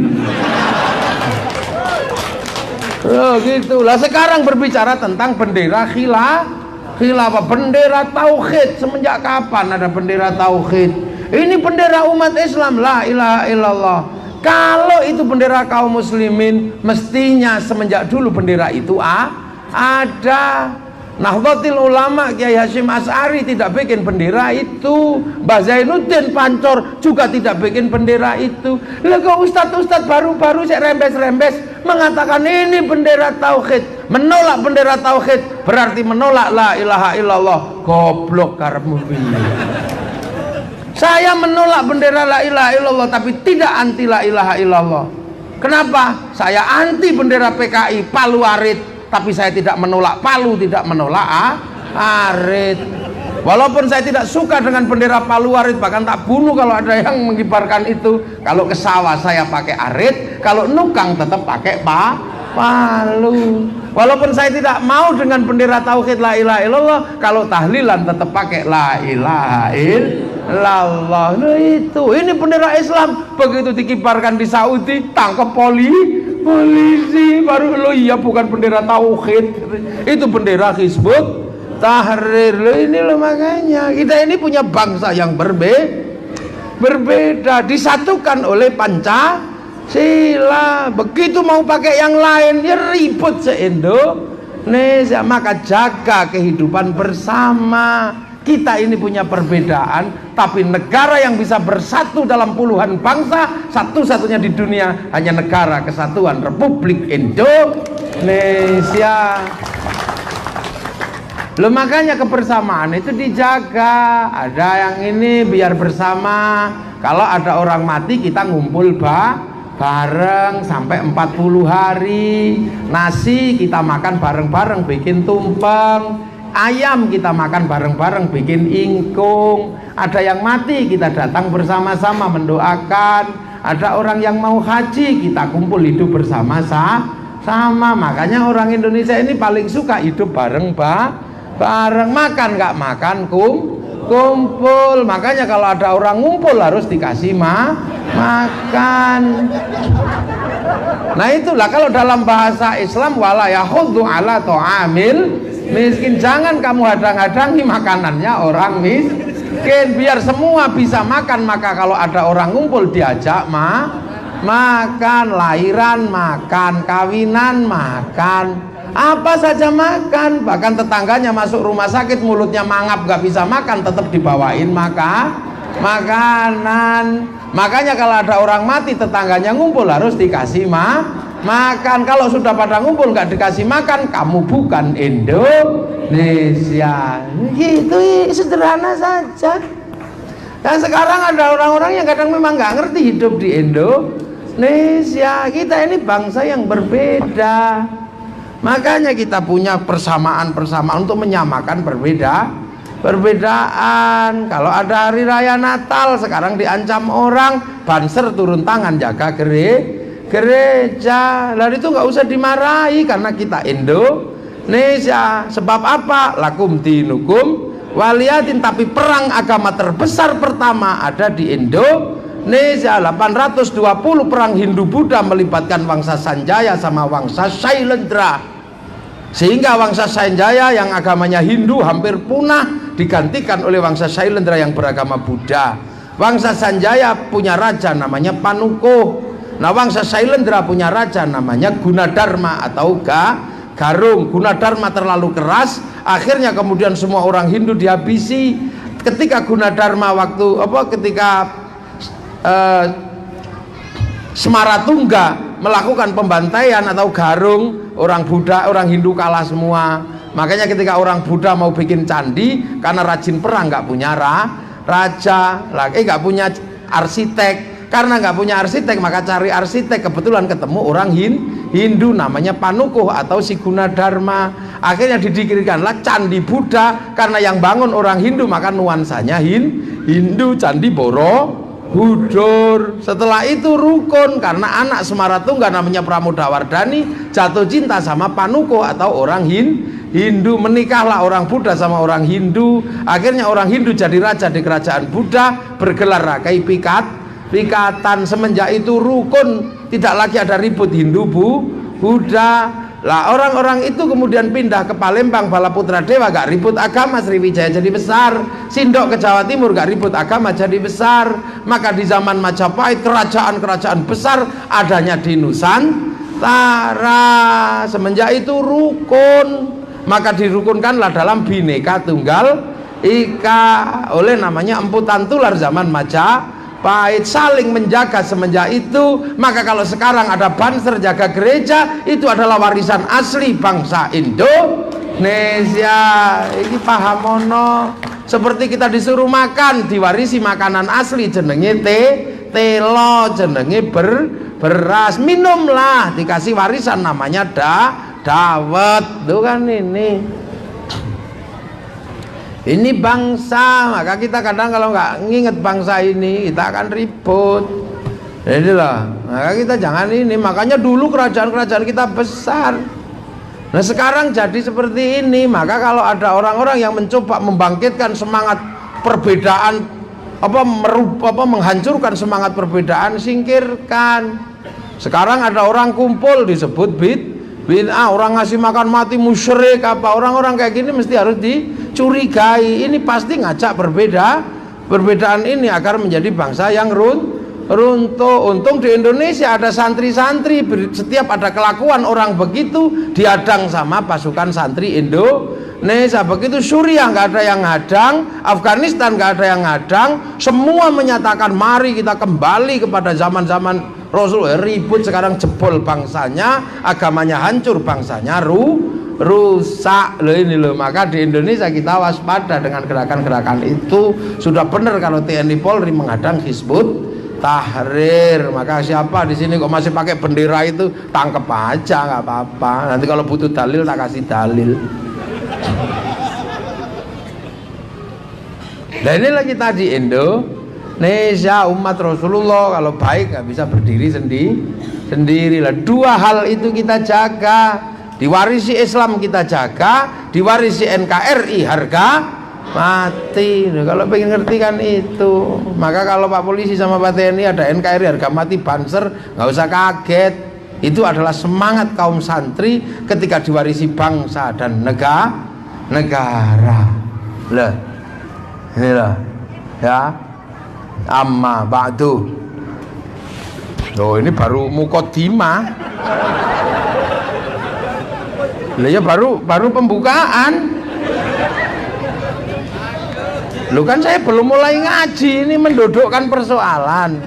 Oh gitu. Lah sekarang berbicara tentang bendera khilafah, bendera tauhid. Semenjak kapan ada bendera tauhid? Ini bendera umat Islam, la ilaha illallah. Kalau itu bendera kaum muslimin, mestinya semenjak dulu bendera itu ada. Nahdlatul Ulama Kiai Hasyim Asy'ari tidak bikin bendera itu, Mbah Zainuddin Pancor juga tidak bikin bendera itu. Lah kok ustadz baru-baru saya rembes mengatakan ini bendera tauhid, menolak bendera tauhid berarti menolak la ilaha illallah. Goblok karepmu piye? Saya menolak bendera la ilaha illallah tapi tidak anti la ilaha illallah. Kenapa? Saya anti bendera PKI Palu Arit, tapi saya tidak menolak Palu, tidak menolak Arit. Walaupun saya tidak suka dengan bendera Palu Arit, bahkan tak bunuh kalau ada yang mengibarkan itu. Kalau ke sawah saya pakai arit, kalau nukang tetap pakai Palu. Walaupun saya tidak mau dengan bendera tauhid la ilaha illallah, kalau tahlilan tetap pakai la ilaha illallah. Nah itu, ini bendera Islam. Begitu dikibarkan di Saudi, tangkap polisi baru. Lo iya bukan bendera tauhid, itu bendera Hizbut Tahrir. Lo ini lo, makanya kita ini punya bangsa yang berbeda, disatukan oleh Pancasila. Begitu mau pakai yang lain ya ribut se-Indonesia. Maka jaga kehidupan bersama. Kita ini punya perbedaan, tapi negara yang bisa bersatu dalam puluhan bangsa, satu-satunya di dunia hanya Negara Kesatuan Republik Indonesia. Loh, makanya kebersamaan itu dijaga. Ada yang ini biar bersama. Kalau ada orang mati kita ngumpul bareng sampai 40 hari. Nasi kita makan bareng-bareng bikin tumpeng. Ayam kita makan bareng-bareng bikin ingkung. Ada yang mati kita datang bersama-sama mendoakan. Ada orang yang mau haji kita kumpul hidup bersama-sama. Makanya orang Indonesia ini paling suka hidup bareng. Makan nggak makan kumpul. Makanya kalau ada orang ngumpul harus dikasih makan. Nah itulah kalau dalam bahasa Islam, wala yahuddu ala ta'amil miskin. Jangan kamu hadang-hadangi makanannya orang miskin, biar semua bisa makan. Maka kalau ada orang ngumpul diajak makan, lahiran makan, kawinan makan, apa saja makan. Bahkan tetangganya masuk rumah sakit mulutnya mangap gak bisa makan, tetap dibawain makanan. Makanya kalau ada orang mati tetangganya ngumpul harus dikasih makan. Kalau sudah pada ngumpul nggak dikasih makan, kamu bukan Indonesia. Gitu, sederhana saja. Dan sekarang ada orang-orang yang kadang memang nggak ngerti hidup di Indonesia. Kita ini bangsa yang berbeda. Makanya kita punya persamaan untuk menyamakan perbedaan. Kalau ada hari raya Natal sekarang diancam orang, Banser turun tangan jaga gereja. Lalu itu nggak usah dimarahi karena kita Indonesia. Sebab apa? Lakum dinukum waliyatin. Tapi perang agama terbesar pertama ada di Indonesia. 820 perang Hindu Buddha melibatkan Wangsa Sanjaya sama Wangsa Shailendra. Sehingga Wangsa Sanjaya yang agamanya Hindu hampir punah, digantikan oleh Wangsa Shailendra yang beragama Buddha. Wangsa Sanjaya punya raja namanya Panukuh. Nah Wangsa Shailendra punya raja namanya Gunadarma atau garung. Gunadarma terlalu keras, akhirnya kemudian semua orang Hindu dihabisi. Ketika Gunadarma ketika Semaratungga melakukan pembantaian atau garung, orang Buddha, orang Hindu kalah semua. Makanya ketika orang Buddha mau bikin candi, karena rajin perang nggak punya nggak punya arsitek. Karena nggak punya arsitek, maka cari arsitek. Kebetulan ketemu orang Hindu namanya Panukuh atau si Gunadarma. Akhirnya didirikanlah candi Buddha. Karena yang bangun orang Hindu, maka nuansanya Hindu, candi Borobudur. Setelah itu rukun, karena anak Semaratungga namanya Pramodawardhani jatuh cinta sama Panukuh atau orang Hindu. Menikahlah orang Buddha sama orang Hindu. Akhirnya orang Hindu jadi raja di kerajaan Buddha, bergelar Rakai Pikatan. Semenjak itu rukun, tidak lagi ada ribut Hindu Buddha. Lah orang-orang itu kemudian pindah ke Palembang, Balaputra Dewa gak ribut agama, Sriwijaya jadi besar. Sindok ke Jawa Timur gak ribut agama, jadi besar. Maka di zaman Majapahit kerajaan-kerajaan besar adanya di Nusantara. Semenjak itu rukun, maka dirukunkanlah dalam Bhinneka Tunggal Ika oleh namanya Empu Tantular zaman Majapahit, saling menjaga semenjak itu. Maka kalau sekarang ada banser jaga gereja, itu adalah warisan asli bangsa Indonesia. Ini paham mono. Seperti kita disuruh makan, diwarisi makanan asli, jenenge telo, jenenge beras. Minumlah, dikasih warisan namanya dawet. Tuh kan ini bangsa. Maka kita kadang kalau nggak nginget bangsa ini, kita akan ribut. Jadi lah, maka kita jangan ini. Makanya dulu kerajaan-kerajaan kita besar. Nah sekarang jadi seperti ini. Maka kalau ada orang-orang yang mencoba membangkitkan semangat perbedaan, menghancurkan semangat perbedaan, singkirkan. Sekarang ada orang kumpul disebut bid'ah, orang ngasih makan mati musyrik apa. Orang-orang kayak gini mesti harus dicurigai. Ini pasti ngajak perbedaan ini agar menjadi bangsa yang runtuh. Untung di Indonesia ada santri-santri. Setiap ada kelakuan orang begitu dihadang sama pasukan santri Indonesia. Begitu Suriah nggak ada yang hadang, Afghanistan nggak ada yang hadang, semua menyatakan mari kita kembali kepada zaman-zaman Rasul. Ribut sekarang jebol bangsanya, agamanya hancur, bangsanya rusak loh ini loh. Maka di Indonesia kita waspada dengan gerakan-gerakan itu. Sudah benar kalau TNI Polri menghadang Hizbut Tahrir. Maka siapa di sini kok masih pakai bendera itu, tangkep aja, nggak apa-apa. Nanti kalau butuh dalil tak kasih dalil. Dan inilah kita di Indonesia, umat Rasulullah. Kalau baik nggak bisa berdiri sendirilah. Dua hal itu kita jaga. Diwarisi Islam kita jaga, diwarisi NKRI harga mati. Kalau pengen ngerti kan itu. Maka kalau Pak Polisi sama Pak TNI ada NKRI harga mati banser, nggak usah kaget. Itu adalah semangat kaum santri ketika diwarisi bangsa dan negara. Lah, inilah ya. Amma ba'du. Loh ini baru muqaddimah. Lah ya baru pembukaan. Loh kan saya belum mulai ngaji, ini mendudukkan persoalan.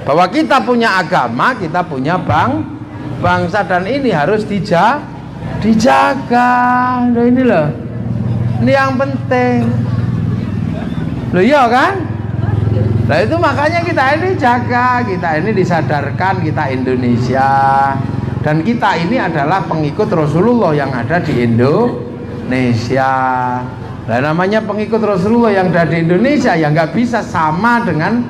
Bahwa kita punya agama, kita punya bangsa, dan ini harus dijaga. Loh ini loh. Ini yang penting. Loh iya kan? Nah itu makanya kita ini jaga, kita ini disadarkan, kita Indonesia. Dan kita ini adalah pengikut Rasulullah yang ada di Indonesia. Nah namanya pengikut Rasulullah yang ada di Indonesia, yang nggak bisa sama dengan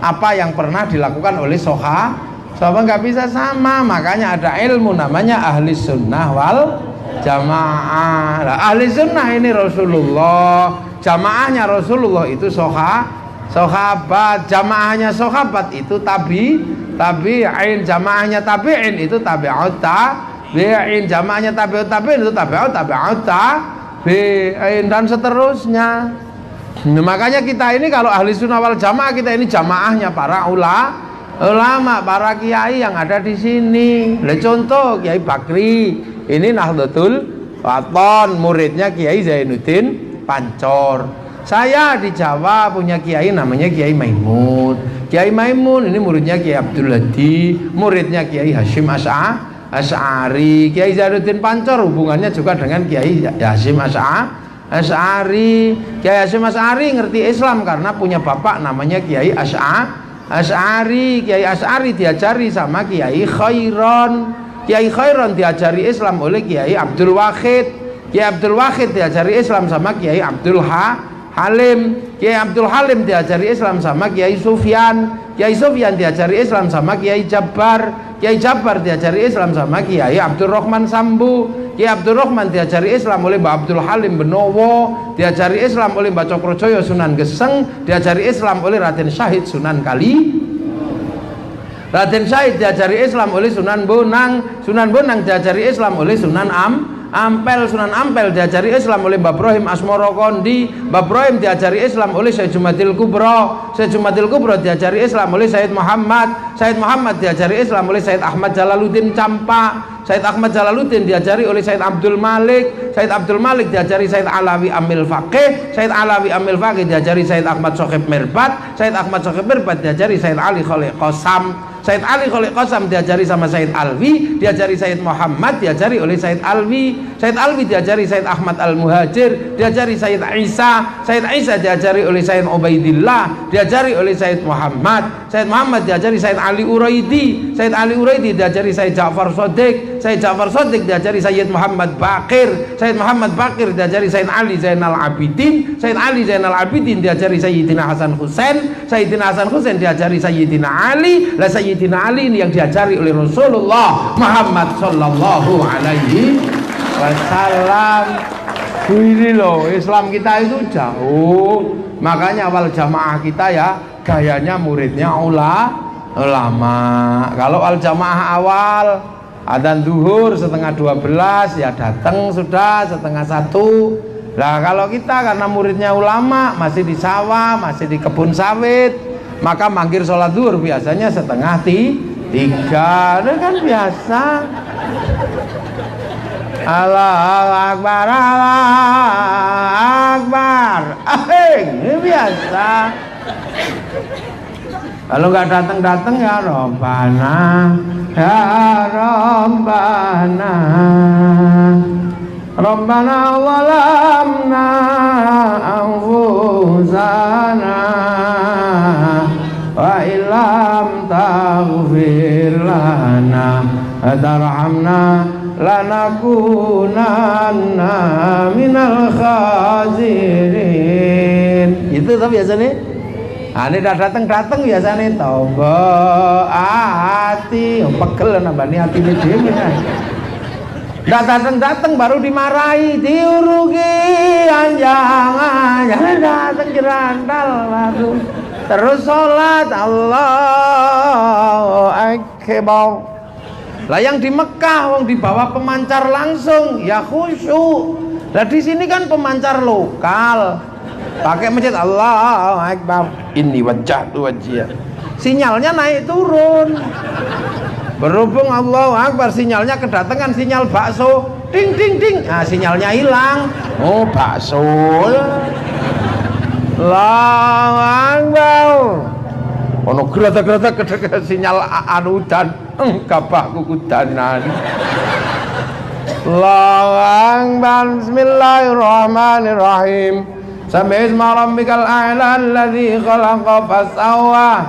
apa yang pernah dilakukan oleh sahabat, nggak bisa sama. Makanya ada ilmu namanya ahli sunnah wal jamaah. Nah, ahli sunnah ini Rasulullah, jamaahnya Rasulullah itu sahabat, jamaahnya sahabat itu tabi'in, jamaahnya tabi'in itu tabi'ut tabi'in, jamaahnya tabi'ut tabi'in itu tabi'ut tabi'in, dan seterusnya. Nah, makanya kita ini kalau ahli sunnah wal jamaah, kita ini jamaahnya para ulama, para kiai yang ada di sini. Contoh Kiai Bakri, ini Nahdlatul Wathon, muridnya Kiai Zainuddin Pancor. Saya di Jawa punya kiai namanya Kiai Maimun. Kiai Maimun ini muridnya Kiai Abdul Hadi, muridnya Kiai Hasyim Asy'ari. Kiai Zainuddin Pancor hubungannya juga dengan Kiai Hasyim Asy'ari. Kiai Hasyim Asy'ari ngerti Islam karena punya bapak namanya Kiai Asy'ari. Kiai Asy'ari diajari sama Kiai Khairon. Kiai Khairon diajari Islam oleh Kiai Abdul Wahid. Kiai Abdul Wahid diajari Islam sama Kiai Abdul Halim. Kiai Abdul Halim diajari Islam sama Kiai Sufyan. Kiai Sufyan diajari Islam sama Kiai Jabbar. Kiai Jabbar diajari Islam sama Kiai Abdul Rahman Sambu. Kiai Abdul Rahman diajari Islam oleh Mbak Abdul Halim Benowo. Diajari Islam oleh Mbak Cokrojoyo Sunan Geseng. Diajari Islam oleh Raden Syahid Sunan Kali. Raden Syahid diajari Islam oleh Sunan Bonang. Sunan Bonang diajari Islam oleh Sunan Ampel. Sunan Ampel diajari Islam oleh Mbah Ibrahim Asmoro Kondi. Mbah Ibrahim diajari Islam oleh Syekh Jumadil Kubro. Syekh Jumadil Kubro diajari Islam oleh Said Muhammad. Said Muhammad diajari Islam oleh Said Ahmad Jalaluddin Campa. Said Ahmad Jalaluddin diajari oleh Said Abdul Malik. Said Abdul Malik diajari Said Alawi Amil Faqih. Said Alawi Amil Faqih diajari Said Ahmad Sokhib Mirbat. Said Ahmad Sokhib Mirbat diajari Said Ali Khalil Qasam. Said Ali Khalil Qasam diajari sama Said Alwi, diajari Said Muhammad, diajari oleh Said Alwi. Said Alwi diajari Said Ahmad Al-Muhajir, diajari Said Isa. Said Isa diajari oleh Said Ubaidillah, diajari oleh Said Muhammad. Said Muhammad diajari Said Ali Uraidi. Said Ali Uraidi diajari Said Ja'far Shadiq. Said Ja'far Shadiq diajari Sayyid Muhammad Baqir. Said Muhammad Baqir diajari Said Ali Zainal Abidin. Said Ali Zainal Abidin diajari Sayyidina Hasan Husain. Sayyidina Hasan Husain diajari Sayyidina Ali. Lah Sayyidina Ali ini yang diajari oleh Rasulullah Muhammad sallallahu alaihi wasallam. Ini loh, Islam kita itu jauh. Makanya awal jamaah kita ya gayanya muridnya ulama. Kalau al jamaah awal adzan duhur setengah 12 ya datang sudah setengah 1. Lah kalau kita karena muridnya ulama masih di sawah, masih di kebun sawit, maka manggil sholat duhur biasanya setengah 3. Itu kan biasa. Allahu Akbar, Allahu Akbar. Ini biasa. Kalau nggak datang ya Rabbana, ya Rabbana, Rabbana walamna anfusana wa illam taghfir lana tarhamna lanakunanna minal khasirin. Itu tuh biasanya. Ini datang biasanya toba hati, pegel nambani hati ini dhewe. Ndak datang baru dimarahi, diurugi anjangan, datang jerandal baru. Terus sholat Allahu Akbar. Lah yang di Mekah wong dibawa pemancar langsung ya khusyuk. Lah di sini kan pemancar lokal. Pakai masjid Allahu Akbar. Ini wajjahtu wajhiya. Sinyalnya naik turun. Berhubung Allahu Akbar sinyalnya kedatangan sinyal bakso. Ding ding ding. Nah, sinyalnya hilang. Oh, bakso. Allahu Akbar. Ono gerata-gerata kedekat sinyal anudan. Kabah kukudanan. Allahu Akbar. Bismillahirrahmanirrahim. Sabbi isma rabbikal a'la alladzi khalaqa fasawwa.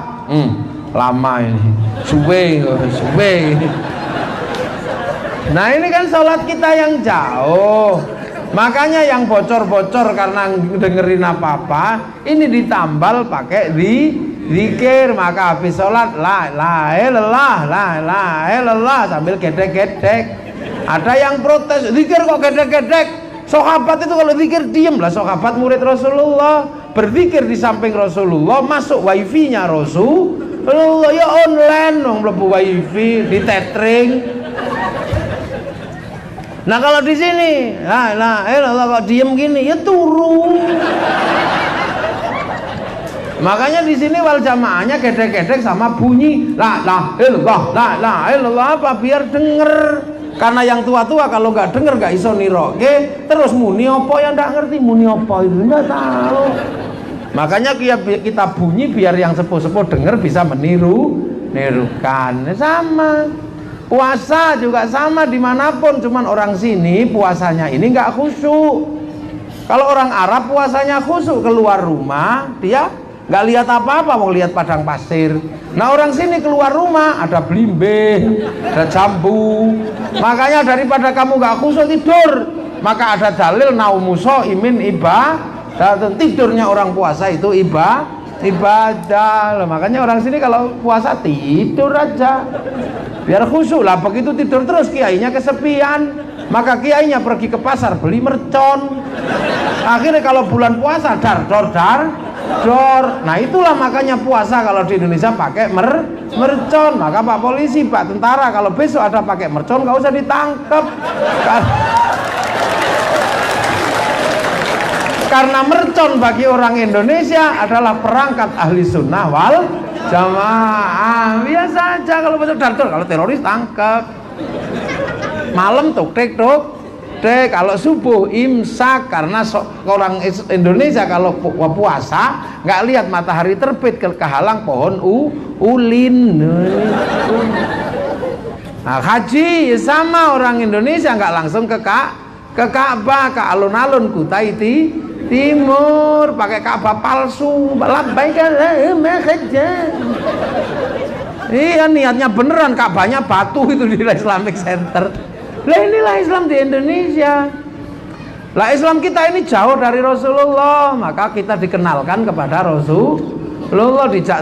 Lama ini. Suwe. Nah, ini kan sholat kita yang jauh. Makanya yang bocor-bocor karena dengerin apa-apa, ini ditambal pakai zikir. Maka habis sholat la ilaha illallah sambil gedek-gedek. Ada yang protes, zikir kok gedek-gedek. Sahabat itu kalau zikir diem lah. Sahabat murid Rasulullah berzikir di samping Rasulullah, masuk wifi-nya Rasulullah ya online dong, mlebu wifi di tethering. Nah kalau di sini, kok diem gini ya turu. Makanya di sini wal jamaahnya gedek-gedek sama bunyi la ilaha illallah apa biar denger. Karena yang tua-tua kalau nggak denger nggak iso niroke, terus muni apa ya nggak ngerti muni apa itu nggak tahu. Makanya kita bunyi biar yang sepuh-sepuh denger bisa nirukan. Sama puasa juga sama dimanapun, cuman orang sini puasanya ini nggak khusyuk. Kalau orang Arab puasanya khusyuk, keluar rumah dia nggak lihat apa-apa, mau lihat padang pasir. Nah orang sini keluar rumah ada belimbing, ada jambu. Makanya daripada kamu nggak khusyuk tidur, maka ada dalil naumuso imin dan tidurnya orang puasa itu ibadah. Makanya orang sini kalau puasa tidur aja biar khusyuk lah. Begitu tidur terus kiainya kesepian, maka kiainya pergi ke pasar beli mercon. Akhirnya kalau bulan puasa dar. Nah itulah makanya puasa kalau di Indonesia pakai mercon. Maka Pak Polisi, Pak Tentara kalau besok ada pakai mercon nggak usah ditangkap. Karena mercon bagi orang Indonesia adalah perangkat ahli sunnah wal jamaah. Biasa aja kalau besok dar. Kalau teroris tangkap. Malam tuk-tek. Kalau subuh imsak. Karena orang Indonesia kalau puasa nggak lihat matahari terbit kehalang pohon ulin. Nah, haji sama orang Indonesia nggak langsung ke Ka'bah, ke alun-alun Kutai Timur pakai Ka'bah palsu. Labbaik Allahumma hajjan. Iya niatnya beneran, Ka'bahnya batu itu di Islamic Center. Lah inilah Islam di Indonesia. Lah Islam kita ini jauh dari Rasulullah, maka kita dikenalkan kepada Rasulullah, dijak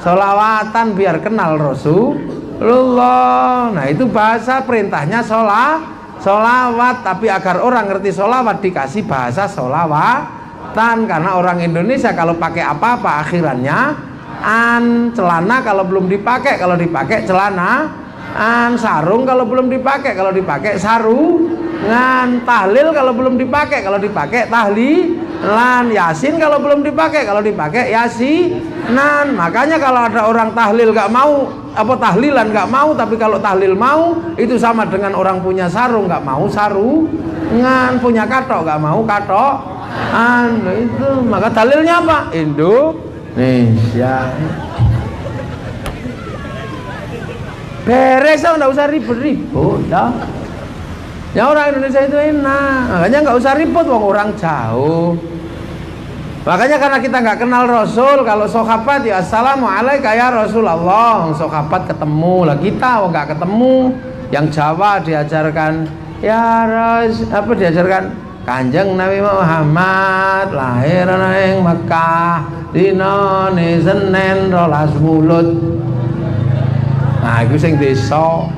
solawatan biar kenal Rasulullah. Nah itu bahasa perintahnya solawat, tapi agar orang ngerti solawat dikasih bahasa solawatan. Karena orang Indonesia kalau pakai apa-apa akhirannya celana kalau belum dipakai, kalau dipakai celana sarung kalau belum dipakai, kalau dipakai sarungan, tahlil kalau belum dipakai, kalau dipakai tahlilan, yasin kalau belum dipakai, kalau dipakai yasinan. Makanya kalau ada orang tahlil nggak mau, apa tahlilan nggak mau, tapi kalau tahlil mau, itu sama dengan orang punya sarung nggak mau sarungan, punya katok nggak mau katokan. Itu maka dalilnya apa? Indonesia. Beres, nggak usah ribut-ribut dah. Ya orang Indonesia itu enak, makanya nggak usah ribut, wong orang jauh. Makanya karena kita nggak kenal Rasul, kalau sahabat ya assalamualaikum ya Rasulullah, sahabat ketemu lah, kita nggak ketemu. Yang Jawa diajarkan ya diajarkan Kanjeng Nabi Muhammad lahir nang Mekah dina Senin 12 Mulud. Nah itu sing desa,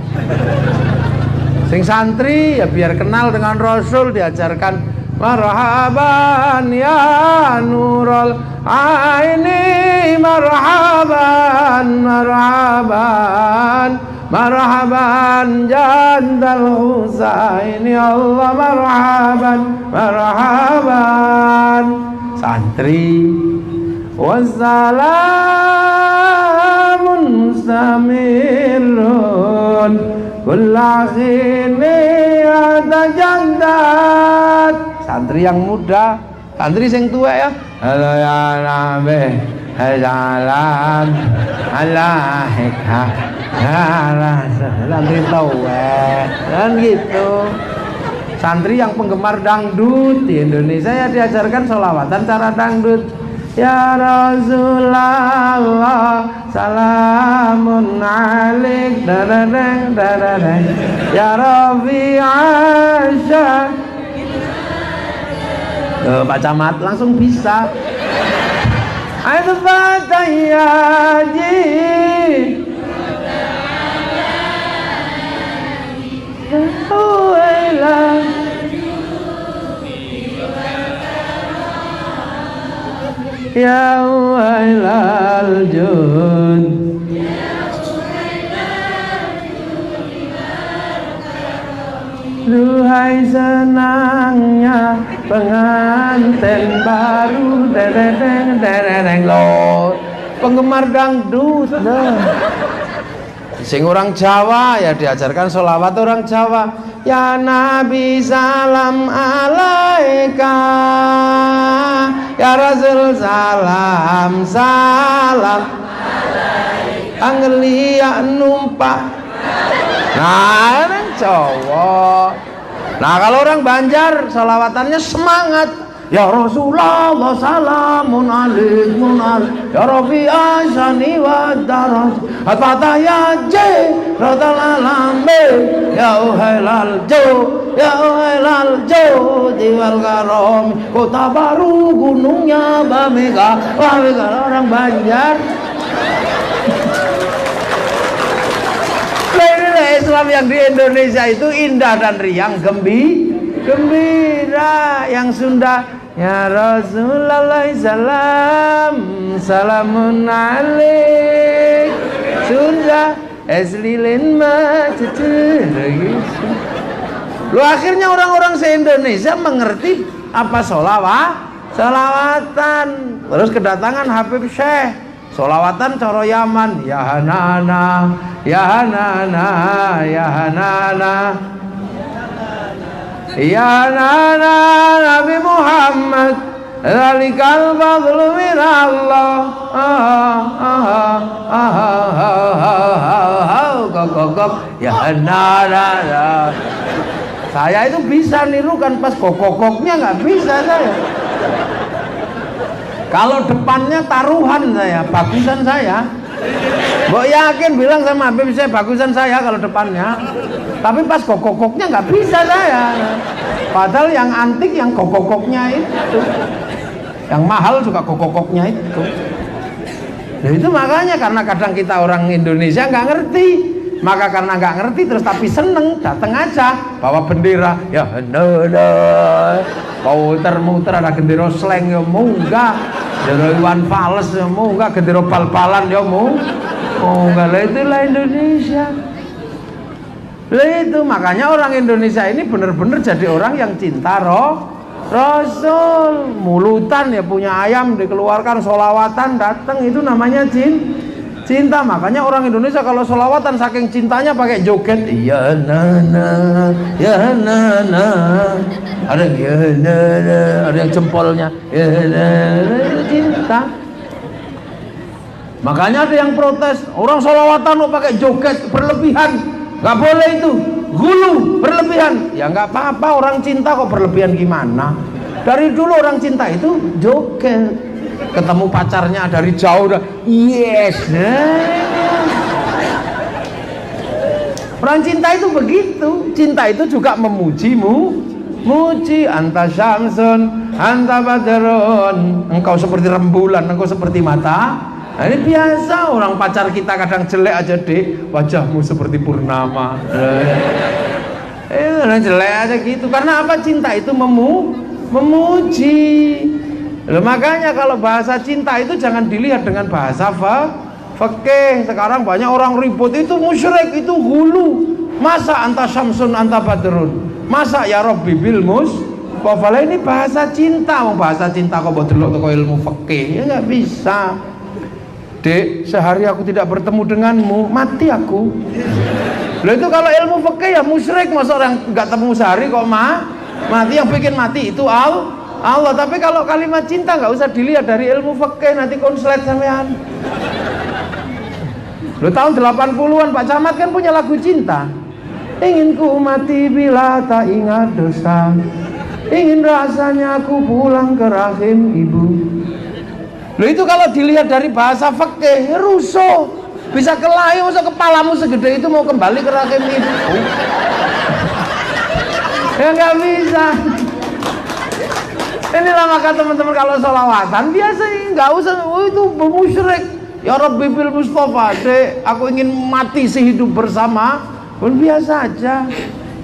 sing santri ya biar kenal dengan Rasul diajarkan marhaban ya nurul aini, marhaban jandal Husaini, Allah marhaban santri wassalamun mustamirun kullakhini ada jandat. Santri yang muda, santri yang tua ya, halo ya nabi salam alaika santri tua kan gitu. Santri yang penggemar dangdut di Indonesia ya diajarkan sholawatan cara dangdut. Ya Rasulullah salamun alaik dadadeng dadadeng ya Rabi Asya. Pak Camat langsung bisa. Ayo Fatayyaji ya wailal jud duha Duhai senangnya pengantin baru, dereng dereng lo, penggemar dangdut dah. Sing orang Jawa ya diajarkan sholawat orang Jawa. Ya Nabi salam alaika, ya Rasul salam salam alaika, anggelia numpak. Nah orang Jawa. Nah kalau orang Banjar sholawatannya semangat. Ya Rasulullah salamun alaikum ya Rabbi asani wa daras atata ya je radal alambe ya uhailal jo ya uhailal jo diwal karom kota baru gunungnya Bamega orang Banjar. Islam yang di Indonesia itu indah dan riang, gembira. Yang Sunda ya Rasulullah salam salamun alaik, Sunda eslilin macet. Lu akhirnya orang-orang se-Indonesia mengerti apa sholawatan. Terus kedatangan Habib Syekh, sholawatan coro Yaman, ya Hanana ya Hanana ya Hanana ya Nana Nabi Muhammad zalikal fadlu minallah. Ya Nana. Saya itu bisa nirukan, pas kokoknya nggak bisa saya. Kalau depannya taruhan saya, bagusan saya. Mbok yakin bilang sama Habib saya bagusan saya kalau depannya. Tapi pas kokoknya nggak bisa saya. Padahal yang antik yang kokoknya itu. Yang mahal juga kokoknya itu. Nah, itu makanya karena kadang kita orang Indonesia nggak ngerti. Maka karena nggak ngerti terus tapi seneng, datang aja bawa bendera. Ya muter-muter ada gendera slang ya munggah. Gendera Iwan Fals ya munggah, gendera bal-balan ya munggah. Lah itulah Indonesia. Lah itu makanya orang Indonesia ini benar-benar jadi orang yang cinta Rasul. Mulutan ya punya ayam dikeluarkan, sholawatan datang, itu namanya cinta. Makanya orang Indonesia kalau sholawatan saking cintanya pakai joget. Ya nana, ya nana. Ada ya nana, ada yang jempolnya. Ya nana, itu cinta. Makanya ada yang protes, orang sholawatan mau pakai joget berlebihan. Gak boleh itu, gulu berlebihan. Ya nggak apa-apa, orang cinta kok berlebihan gimana? Dari dulu orang cinta itu joget. Ketemu pacarnya dari jauh udah yes. Orang cinta itu begitu. Cinta itu juga muji anta syamsun anta badrun, engkau seperti rembulan, engkau seperti mata. Nah, ini biasa orang pacar kita kadang jelek aja deh, wajahmu seperti purnama. Jelek aja gitu. Karena apa? Cinta itu memuji. Loh, makanya kalau bahasa cinta itu jangan dilihat dengan bahasa fikih. Sekarang banyak orang ribut itu musyrik, itu hulu. Masa anta syamsun anta badrun? Masa ya Rabbi bil mustafa? Ini bahasa cinta. Bahasa cinta kok buat delok teko ilmu fikih ya nggak bisa. Dek, sehari aku tidak bertemu denganmu, mati aku. Loh itu kalau ilmu fikih ya musyrik. Masa orang nggak temu sehari kok mati? Yang bikin mati itu Allah. Tapi kalau kalimat cinta nggak usah dilihat dari ilmu fikih, nanti konslet sampean. Loh tahun 80-an Pak Camat kan punya lagu cinta. Ingin ku mati bila tak ingat dosa, ingin rasanya aku pulang ke rahim ibu. Loh itu kalau dilihat dari bahasa fikih rusuh, bisa kelahi. Masa kepalamu segede itu mau kembali ke rahim ibu? Ya nggak bisa. Inilah maka teman-teman kalau sholawatan biasa nggak usah itu musyrik. Ya Rabbi bil Mustafa, dek, aku ingin mati sehidup bersama, pun biasa aja.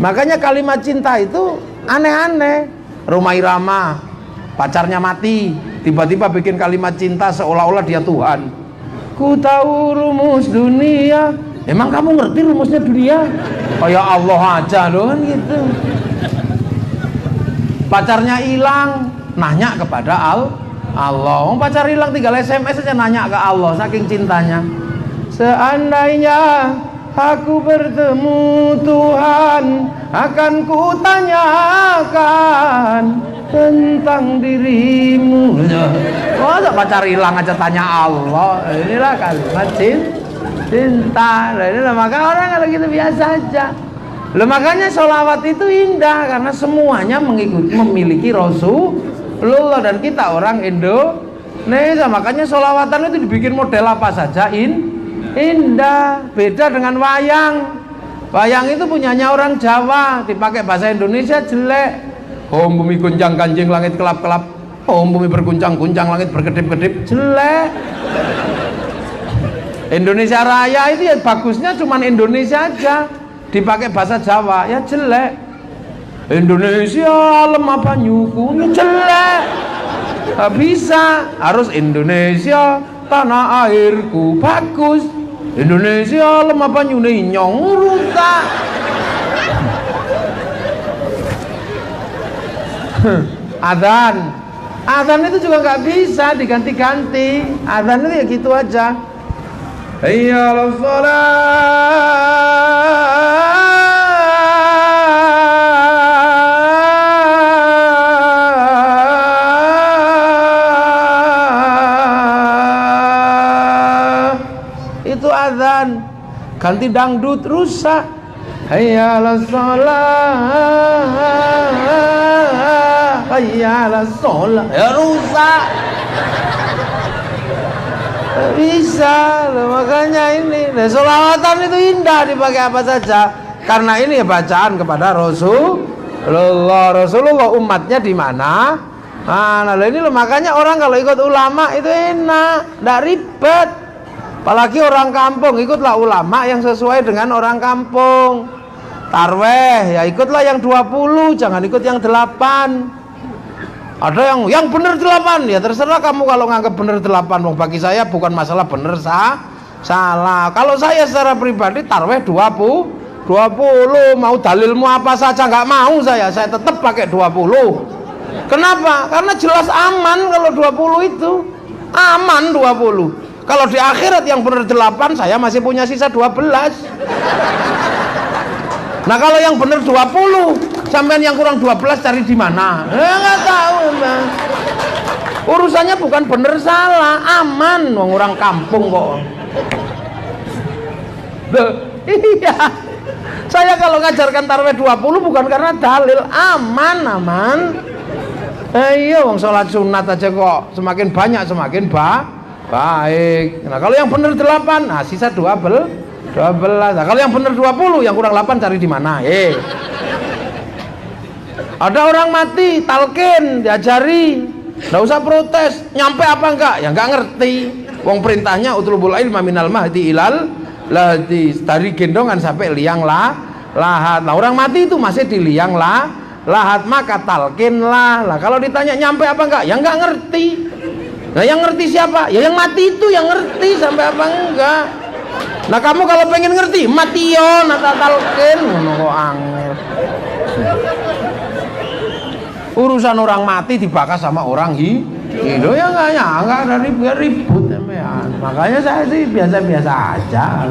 Makanya kalimat cinta itu aneh-aneh. Rhoma Irama, pacarnya mati, tiba-tiba bikin kalimat cinta seolah-olah dia Tuhan. Ku tahu rumus dunia. Emang kamu ngerti rumusnya dunia? Oh ya Allah aja loh kan gitu. Pacarnya hilang, nanya kepada Allah. Pacar hilang tinggal SMS aja nanya ke Allah saking cintanya. Seandainya aku bertemu Tuhan, akan kutanyakan tentang dirimu. Masa pacar hilang aja tanya Allah? Inilah kalimat cinta. Inilah maka orang kalau gitu biasa aja. Makanya sholawat itu indah karena semuanya memiliki Rasulullah, dan kita orang Indonesia. Makanya sholawatan itu dibikin model apa saja indah. Beda dengan wayang. Wayang itu punyanya orang Jawa, dipakai bahasa Indonesia jelek. Om bumi goncang ganjing langit kelap-kelap, om bumi berguncang-guncang langit berkedip-kedip, jelek. Indonesia Raya itu ya bagusnya cuman Indonesia aja, dipakai bahasa Jawa ya jelek. Indonesia lemah banyuku, jelek. Gak bisa, harus Indonesia tanah airku bagus. Indonesia lemah banyune nyong rusak. Adzan itu juga nggak bisa diganti-ganti. Adzan itu ya gitu aja. Hayya 'alas shalah. Itu adzan. Ganti dangdut rusak. Hayya 'alas shalah. Hayya 'alas shalah. Ya rusak. Bisa loh, makanya ini sholawatan itu indah dipakai apa saja karena ini ya bacaan kepada Rasulullah umatnya di mana. Nah ini loh, makanya orang kalau ikut ulama itu enak, tidak ribet. Apalagi orang kampung, ikutlah ulama yang sesuai dengan orang kampung. Tarweh ya ikutlah yang 20, jangan ikut yang 8. Ada yang benar 8, ya terserah kamu kalau nganggap benar 8. Bagi saya bukan masalah benar salah. Kalau saya secara pribadi tarweh 20, mau dalilmu apa saja nggak mau saya tetap pakai 20. Kenapa? Karena jelas aman kalau 20 itu. Aman 20. Kalau di akhirat yang benar 8, saya masih punya sisa 12. Nah kalau yang benar 20, sampean yang kurang 12 cari di mana? Nggak tahu, Bang. Urusannya bukan bener salah, aman, wong orang kampung kok. Iya. Saya kalau ngajarkan tarweh 20 bukan karena dalil, aman. Iya, wong sholat sunat aja kok semakin banyak semakin baik. Nah kalau yang bener 8, nah sisa 12. Nah, kalau yang bener 20, yang kurang 8 cari di mana? Ada orang mati, talqin, diajari, nggak usah protes, nyampe apa enggak? Ya enggak ngerti. Wong perintahnya utlubul ilma minal mahdi ilal lahdi, dari gendongan sampai liang lahat. Nah orang mati itu masih di liang lahat, maka talqin lah. Kalau ditanya nyampe apa enggak? Ya enggak ngerti. Nah yang ngerti siapa? Ya yang mati itu yang ngerti sampai apa enggak. Nah kamu kalau pengen ngerti mation atau talqin ngono kok angel. Urusan orang mati dibahas sama orang hidup ya enggak ada ribut ya. Makanya saya sih biasa-biasa aja.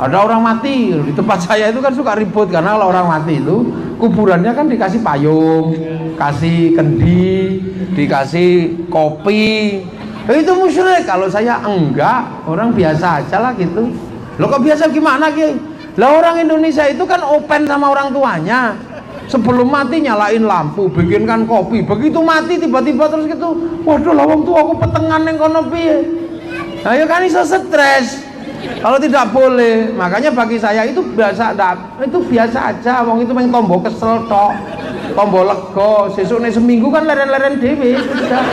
Ada orang mati di tempat saya itu kan suka ribut karena kalau orang mati itu kuburannya kan dikasih payung, kasih kendi, dikasih kopi. Itu musyrik. Kalau saya enggak, orang biasa aja lah gitu. Lo kok biasa gimana Ki? Lah orang Indonesia itu kan open sama orang tuanya. Sebelum mati nyalain lampu, bikinkan kopi. Begitu mati tiba-tiba terus gitu, waduh lah wong tua aku petengan yang kono piye. Nah ya kan iso stres. Kalau tidak boleh, makanya bagi saya itu biasa aja. Wong itu main tombo kesel tok, tombo lego. Sesuknya seminggu kan leren-leren dewe sudah.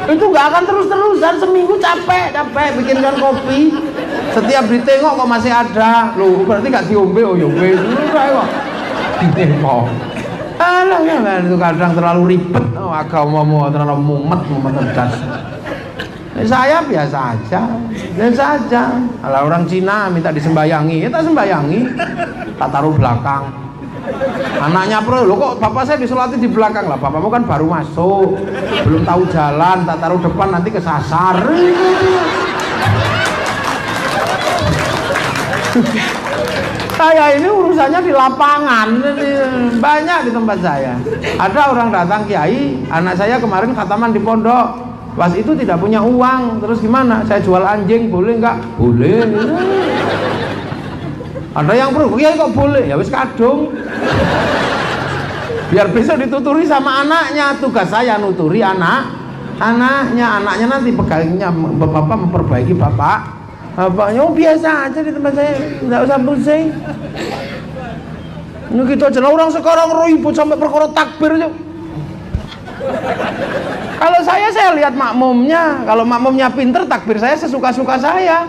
Itu nggak akan terus-terusan, seminggu capek bikinkan kopi. Setiap ditengok kok masih ada, loh berarti nggak diombe, oh yombe kok. Ditengok. Alah kan itu kadang terlalu ribet, agamamu terlalu mumet das. Saya biasa aja. Kalau orang Cina minta disembayangi, ya tak sembayangi, tak taruh belakang. Anaknya pro, lo kok bapak saya disolati di belakang lah. Bapakmu kan baru masuk, belum tahu jalan, tak taruh depan nanti kesasar. Saya ini urusannya di lapangan, banyak di tempat saya. Ada orang datang, kiai, anak saya kemarin khataman di pondok, pas itu tidak punya uang, terus gimana? Saya jual anjing, boleh nggak? Boleh. Ada yang pro, kiai kok boleh? Ya wis kadung. Biar besok dituturi sama anaknya. Tugas saya nuturi anaknya nanti pegangnya bapak memperbaiki bapaknya. Oh biasa aja di tempat saya, nggak usah pusing. Ini gitu aja lah, orang sekarang ribut sampai perkara takbir aja. Kalau saya lihat makmumnya, kalau makmumnya pinter, takbir saya sesuka-suka saya.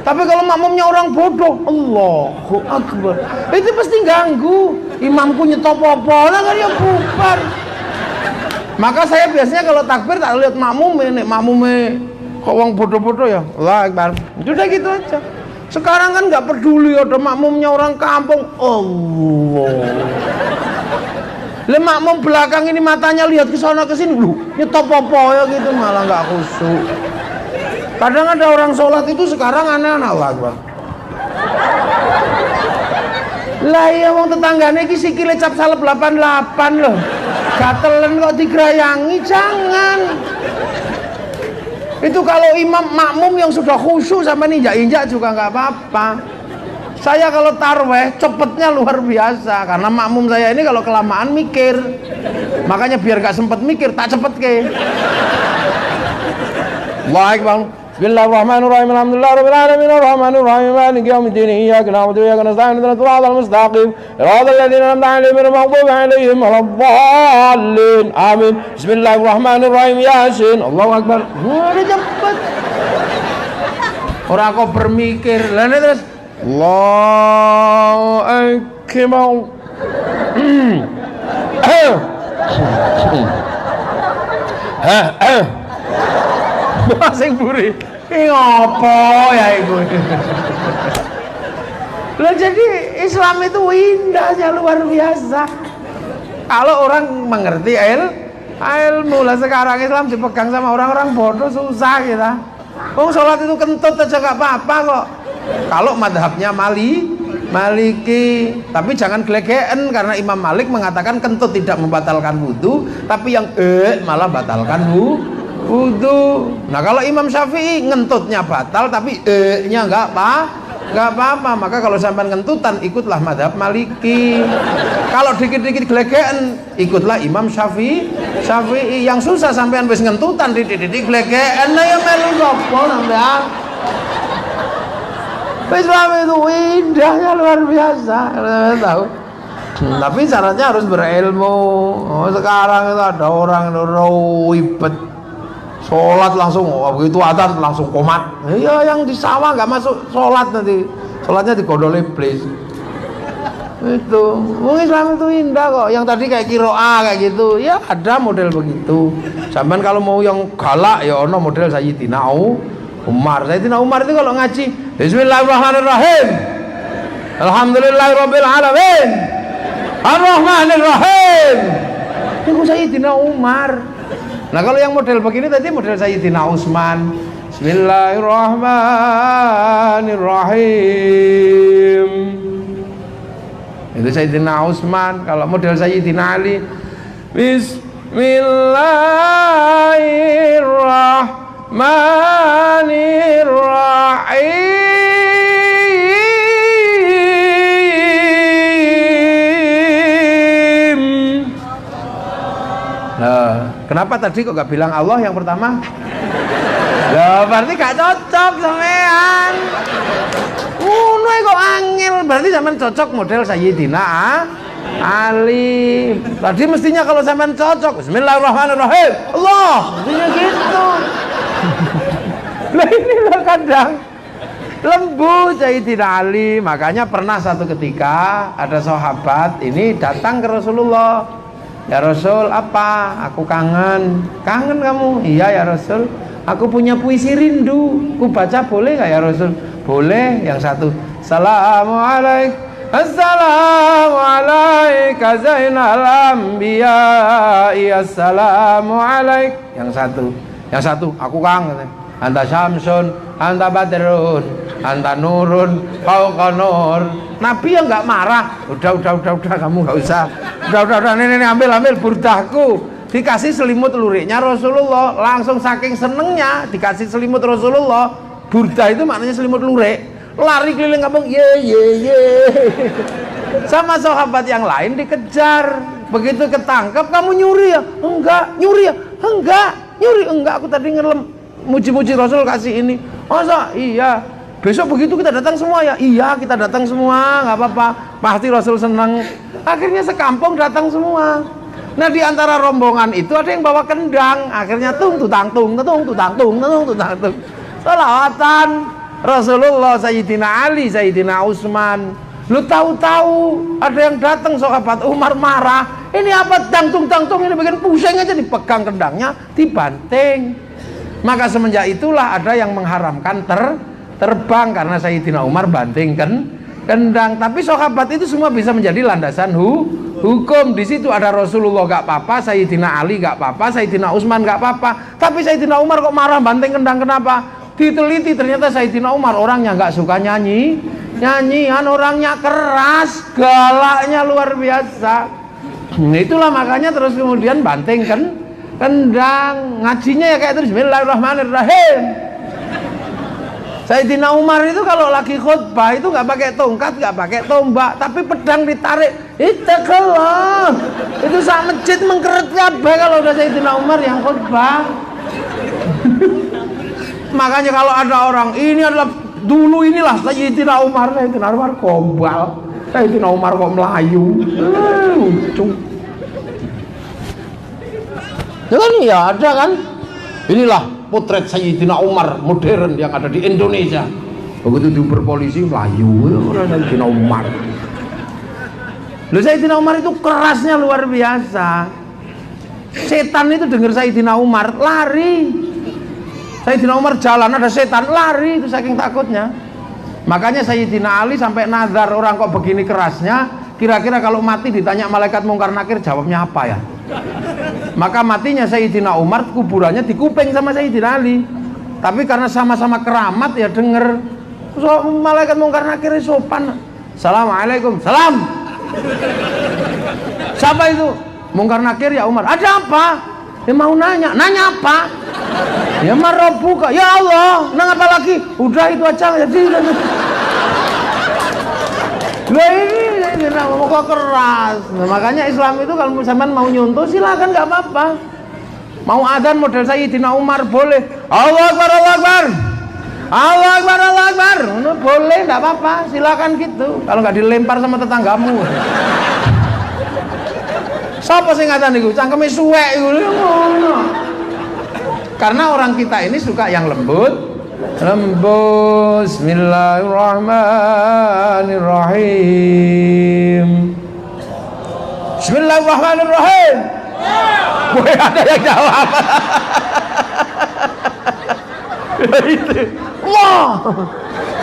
Tapi kalau makmumnya orang bodoh, Allahu Akbar, itu pasti ganggu. Imamku nyetop apa, lah kan ya bubar. Maka saya biasanya kalau takbir tak lihat makmumnya kok orang bodoh-bodoh ya, Allah Akbar. Udah gitu aja. Sekarang kan nggak peduli ada makmumnya orang kampung, Allah. Le makmum belakang ini matanya lihat ke sana ke sini, lu nyetop apa ya gitu, malah nggak khusyuk. Kadang ada orang sholat itu sekarang aneh-aneh, Allah Akbar. Lah iya wong tetanggane iki sikile cap salep 88 loh. Gatelen kok digerayangi, jangan. Itu kalau imam makmum yang sudah khusyuk sampai injak-injak juga nggak apa-apa. Saya kalau tarweh cepetnya luar biasa karena makmum saya ini kalau kelamaan mikir. Makanya biar gak sempet mikir tak cepet ke. Allahu Akbar. Bismillahirrahmanirrahim. Alhamdulillahirabbil alamin arrahmanirrahim maliki yaumiddin iyyaka na'budu wa iyyaka nasta'in ihdinas siratal mustaqim siratal ladzina an'amta 'alaihim ghairil maghdubi 'alaihim waladdallin. Amin. Bismillahirrahmanirrahim. Yasin. Allahu Akbar. Udah cepet. Ora kok bermikir. Lah terus Allahu Akbar. Sing buri. Iki ngopo ya ibu? Loh jadi Islam itu indahnya luar biasa. Kalau orang mengerti ilmu lah, sekarang Islam dipegang sama orang-orang bodoh susah kita. Wong sholat itu kentut aja gak apa-apa kok. Kalau madhabnya Maliki, tapi jangan gelegean karena Imam Malik mengatakan kentut tidak membatalkan wudhu, tapi yang malah batalkan wudhu. Nah kalau Imam Syafi'i ngentutnya batal tapi nya nggak apa-apa. Maka kalau sampai ngentutan ikutlah madhab Maliki. Kalau dikit-dikit gelegean ikutlah Imam Syafi'i. Yang susah sampean wis ngentutan didik gelegean nah ya melu sapa sampean. Islam itu indahnya luar biasa, kalian tahu. Tapi syaratnya harus berilmu. Sekarang itu ada orang ribet, sholat langsung begitu adzan langsung komat. Iya yang di sawah nggak masuk sholat nanti, sholatnya digodol iblis. Itu, Islam itu indah kok. Yang tadi kayak kiroah kayak gitu, ya ada model begitu. Zaman kalau mau yang galak ya ono model Sayyidina Umar. Sayyidina Umar itu kalau ngaji Bismillahirrahmanirrahim Alhamdulillahirabbil alamin Arrahmanirrahim. Itu Sayyidina Umar. Nah kalau yang model begini tadi model Sayyidina Utsman. Bismillahirrahmanirrahim. Itu Sayyidina Utsman. Kalau model Sayyidina Ali Bismillahirrahmanirrahim. Nah, kenapa tadi kok gak bilang Allah yang pertama? Lah berarti gak cocok sampean. Ngono kok angel, berarti sampean cocok model Sayyidina Ali. Tadi mestinya kalau sampean cocok Bismillahirrahmanirrahim Allah, mestinya gitu. Lah ini loh kadang lembu Sayyidina Ali. Makanya pernah satu ketika ada sahabat ini datang ke Rasulullah. Ya Rasul, apa? Aku kangen. Kangen kamu? Iya ya Rasul. Aku punya puisi rindu. Ku baca boleh nggak ya Rasul? Boleh. Yang satu, Assalamualaikum alaika zainal anbiya assalamu alaik. Yang satu aku kang anta syamsun anta badrun anta nurun fauqa nur. Nabi yang nggak marah. Udah kamu nggak usah. Udah ini ambil burdahku. Dikasih selimut luriknya Rasulullah, langsung saking senengnya dikasih selimut Rasulullah. Burdah itu maknanya selimut lurik. Lari keliling kampung, ye. Sama sahabat yang lain dikejar. Begitu ketangkep, kamu nyuri ya? Enggak. Nyuri ya? Enggak. Aku tadi ngelem muji-muji Rasul kasih ini. Masa? Iya. Besok begitu kita datang semua ya? Iya, kita datang semua, nggak apa-apa. Pasti Rasul senang. Akhirnya sekampung datang semua. Nah, di antara rombongan itu ada yang bawa kendang. Akhirnya tung. Salawatan Rasulullah, Sayyidina Ali, Sayyidina Utsman. Lu tahu-tahu ada yang datang sahabat Umar marah. Ini apa tangtung ini bikin pusing aja, dipegang kendangnya, dibanting. Maka semenjak itulah ada yang mengharamkan terbang karena Sayyidina Umar banting kendang. Tapi sahabat itu semua bisa menjadi landasan hukum. Di situ ada Rasulullah gak apa-apa, Sayyidina Ali gak apa-apa, Sayyidina Utsman gak apa-apa. Tapi Sayyidina Umar kok marah banting kendang, kenapa? Diteliti ternyata Sayyidina Umar orangnya nggak suka nyanyian, orangnya keras, galaknya luar biasa. Itulah makanya terus kemudian banting kendang, ngajinya ya kayak terus Bismillahirrahmanirrahim. Sayyidina Umar itu kalau lagi khutbah itu nggak pakai tongkat, nggak pakai tombak, tapi pedang ditarik. Ittaqullah. Itu sak masjid mengkeret kabeh kalau udah Sayyidina Umar yang khutbah. Makanya kalau ada orang ini adalah dulu inilah Sayyidina Umar gombal, Sayyidina Umar kok Melayu, lucu. Ya ada kan? Inilah potret Sayyidina Umar modern yang ada di Indonesia. Begitu diuber polisi Melayu, Sayyidina Umar. Loh, Sayyidina Umar itu kerasnya luar biasa. Setan itu dengar Sayyidina Umar lari. Sayyidina Umar jalan ada setan lari, itu saking takutnya. Makanya Sayyidina Ali sampai nazar, orang kok begini kerasnya, kira-kira kalau mati ditanya malaikat mungkar nakir jawabnya apa ya? Maka matinya Sayyidina Umar kuburannya di kuping sama Sayyidina Ali. Tapi karena sama-sama keramat ya denger. So, malaikat mungkar nakir sopan. Assalamualaikum. Salam. Siapa itu? Mungkar nakir ya Umar. Ada apa? Dia mau nanya apa? Ya marabbuka, ya Allah, nang apa lagi? Udah itu aja jadi. Lah ini ngomong kok keras. Nah, makanya Islam itu kalau sampean mau nyontoh silakan nggak apa-apa. Mau adzan model Sayyidina Umar boleh. Allahu Akbar, Allahu Akbar. Allahu Akbar, Allahu Akbar. Boleh, nggak apa-apa, silakan gitu. Kalau nggak dilempar sama tetanggamu. Siapa sing ngatan niku? Cangkeme suwek iku ngono. Karena orang kita ini suka yang lembut. Bismillahirrahmanirrahim. Bismillahirrahmanirrahim. Boleh ada yang jawab. Itu. Wah.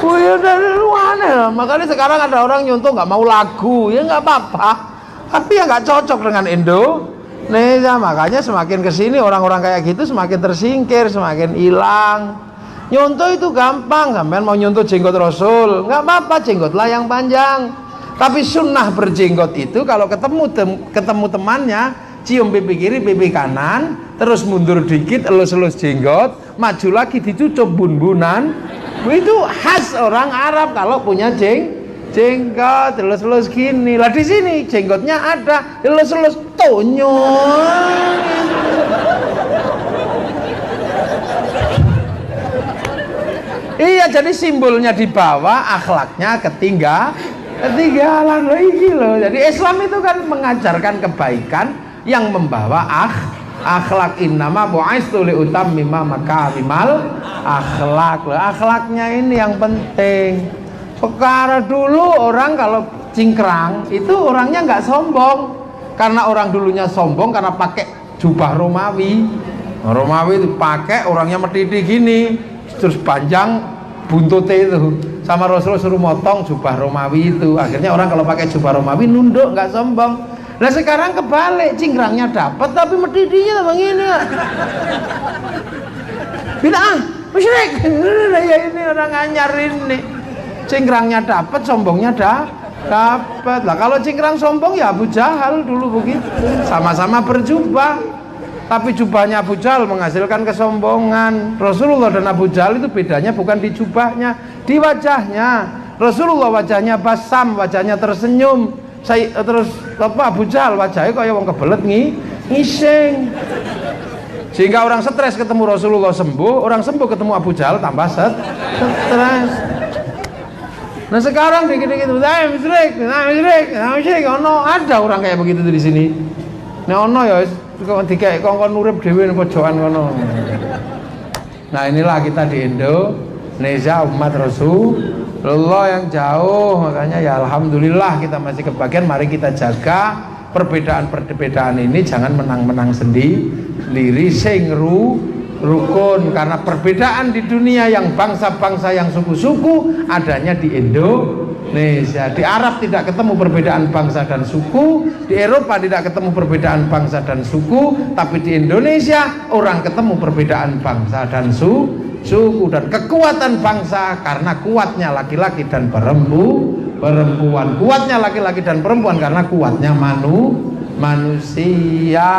Ya dari mana? Makanya sekarang ada orang nyontoh nggak mau lagu, ya nggak apa-apa. Tapi ya nggak cocok dengan Indonesia. Makanya semakin kesini orang-orang kayak gitu semakin tersingkir, semakin hilang. Nyontoh itu gampang, sampean mau nyontoh jenggot Rasul, nggak apa-apa, jenggotlah yang panjang. Tapi sunnah berjenggot itu kalau ketemu temannya, cium pipi kiri, pipi kanan, terus mundur dikit, elus-elus jenggot, maju lagi dicucup bun-bunan. Itu khas orang Arab kalau punya jenggot, elus-elus gini. Lah di sini jenggotnya ada, elus-elus tonyol. Iya, jadi simbolnya di bawah, akhlaknya ketinggalan loh ini loh. Jadi Islam itu kan mengajarkan kebaikan yang membawa akhlak. Innama bu'istu liutammima makarimal akhlak. Loh, akhlaknya ini yang penting. Sekarang dulu orang kalau cingkrang itu orangnya nggak sombong, karena orang dulunya sombong karena pakai jubah Romawi. Romawi itu pakai orangnya medhiti gini. Terus panjang buntutnya itu, sama Rasulullah suruh motong jubah Romawi itu. Akhirnya orang kalau pakai jubah Romawi nunduk, nggak sombong. Nah sekarang kebalik, cingkrangnya dapat tapi medidinya bang ini. Bid'ah, musyrik. Ya ini orang anyar ini. Cingkrangnya dapat, sombongnya dapat. Lah kalau cingkrang sombong ya Abu Jahal dulu begitu. Sama-sama berjubah. Tapi jubahnya Abu Jahal menghasilkan kesombongan. Rasulullah dan Abu Jahal itu bedanya bukan di jubahnya, di wajahnya. Rasulullah wajahnya basam, wajahnya tersenyum. Terus apa Abu Jahal wajahnya kayak wong kebelet ngising. Sehingga orang stres ketemu Rasulullah sembuh, orang sembuh ketemu Abu Jahal tambah stres. Nah sekarang dikit-dikit musyrik, ono ada orang kayak begitu di sini. Nah ono ya dikayak kongkon urip dhewe nang pojokan kono. Nah inilah kita di Indonesia umat Rasulullah yang jauh, makanya ya alhamdulillah kita masih kebagian. Mari kita jaga perbedaan-perbedaan ini, jangan menang-menang sendiri, sing rukun, karena perbedaan di dunia yang bangsa-bangsa yang suku-suku adanya di Indonesia. Di Arab tidak ketemu perbedaan bangsa dan suku, di Eropa tidak ketemu perbedaan bangsa dan suku, tapi di Indonesia orang ketemu perbedaan bangsa dan suku dan kekuatan bangsa karena kuatnya laki-laki dan perempuan, kuatnya laki-laki dan perempuan karena kuatnya manusia.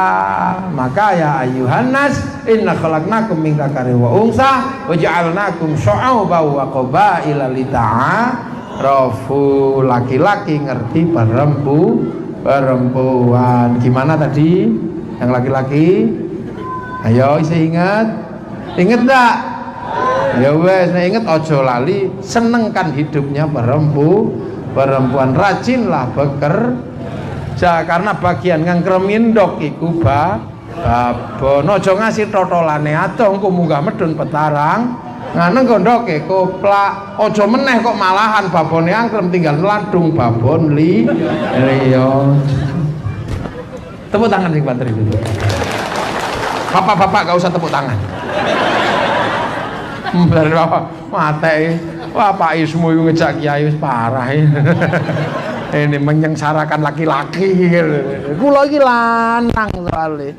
Maka ya ayuhan nas inna khalaqnakum min dzakarin wa unsa wa ja'alnakum syu'uban wa qabaila lita'arafu. Laki-laki ngerti perempuan. Gimana tadi yang laki-laki? Ayo isi ingat enggak? Ya wes, nah inget ojo lali, senengkan hidupnya perempuan, rajinlah bekerja, karena bagian ngangkremin ndok iku babon. Ojo ngasih totolane adoh engko munggah medun petarang nganeng gondoke koplak. Ojo meneh kok malahan babone angkrem tinggal ladung babon liya. Tepuk tangan sing banter itu. Bapak-bapak gak usah tepuk tangan. Dari bapak mate, wah Pak Ismu itu ngejak kiai parah ini menyengsarakan laki-laki. Kulo iki lanang soalnya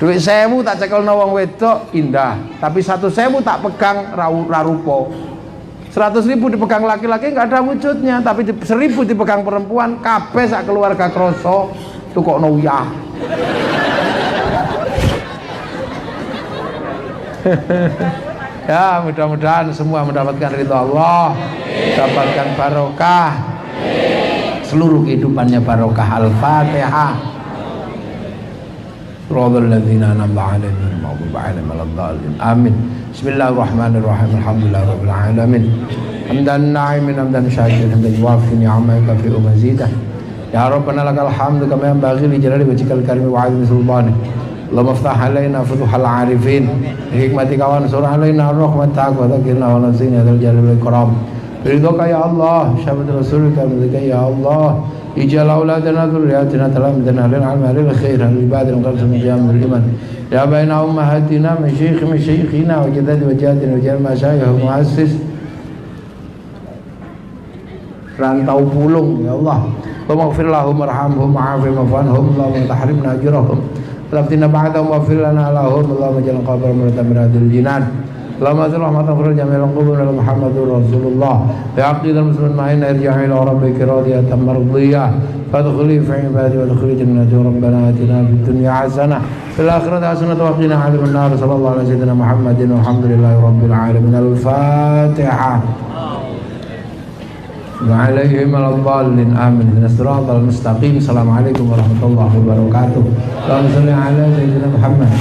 duit 1000 tak cekelno wong wedok indah, tapi 1.000 tak pegang rarupo. 100.000 dipegang laki-laki nggak ada wujudnya, tapi 1.000 dipegang perempuan kabeh sak keluarga kroso tukokno uyah. Ya mudah-mudahan semua mendapatkan ridha Allah, mendapatkan barokah, seluruh kehidupannya barokah. Al-Fatihah. Shiratal ladzina an'amta 'alaihim ghairil maghdubi 'alaihim waladdallin. Amin. Bismillahirrahmanirrahim. Alhamdulillahirabbil alamin. Hamdan na'imin hamdan syakirin hamdan yuwafi ni'amaka fi mazidah. Ya Rabbana lakal hamdu kama yanbaghi li jalali wajhikal karim wa 'azimi sultanik. Allahumma ftah alaina futuhal arifin hikmatika wa ansur alaina rahmatak wa dzakirna wa nasina dzal jalali wal ikram. Ridhoka ya Allah, syafaat rasulika minka ya Allah. Ijal auladana dzurriyyatina talamidana lil amali al khair al ibadil qalbin jamil iman. Ya baina ummahatina masyayikhina wa jaddadi wa jaddina wa jal masyayikh muassis rantau pulung ya Allah. Allahumma ighfir lahum warhamhum wa'afihim wa'anhum Allahumma tahrimna ajrahum Laftina ba'dahum wa firlana lahum Allahumma jalan qabr muratamiratul jinan Allahumma azul rahmatan khurul jami'al qubur ala Muhammadur Rasulullah bi'aqidal muslimin ma'in irja'i ila rabbika radiyatan mardiyah fadkhuli fi ibadi wa dkhuli jannati rabbana atina fid dunya hasanah fil akhirati hasanah wa qina adzaban nar sallallahu alaihi wasallam Muhammadin walhamdulillahi rabbil alamin. Al-Fatihah. وعليهم الضالين آمين. الصراط المستقيم. السلام عليكم ورحمة الله وبركاته. اللهم صل على سيدنا محمد.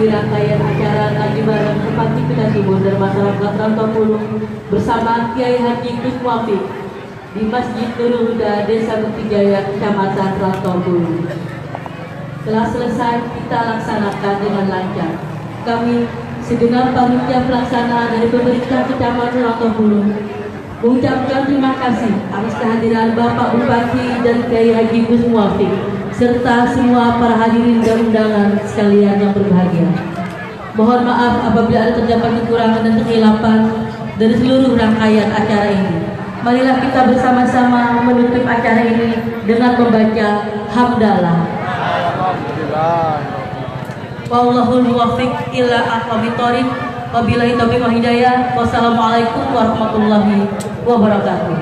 Rangkaian acara tadi bareng Kepati Timur dan masyarakat Rantau Pulung bersama Kiai Haji Gus Muafik di Masjid Nurul Huda Desa Bukitjaya Kecamatan Rantau Pulung. Telah selesai kita laksanakan dengan lancar. Kami segenap panitia pelaksana dari pemerintah Kecamatan Rantau Pulung mengucapkan terima kasih atas kehadiran Bapak Bupati dan Kiai Haji Gus Muafik serta semua para hadirin dan undangan sekalian yang berbahagia. Mohon maaf apabila ada terdapat kekurangan dan kekhilafan dari seluruh rangkaian acara ini. Marilah kita bersama-sama menutup acara ini dengan membaca hamdalah. Wallahul muwaffiq ila aqwamit thoriq. Wabillahi taufiq wal hidayah. Wassalamualaikum warahmatullahi wabarakatuh.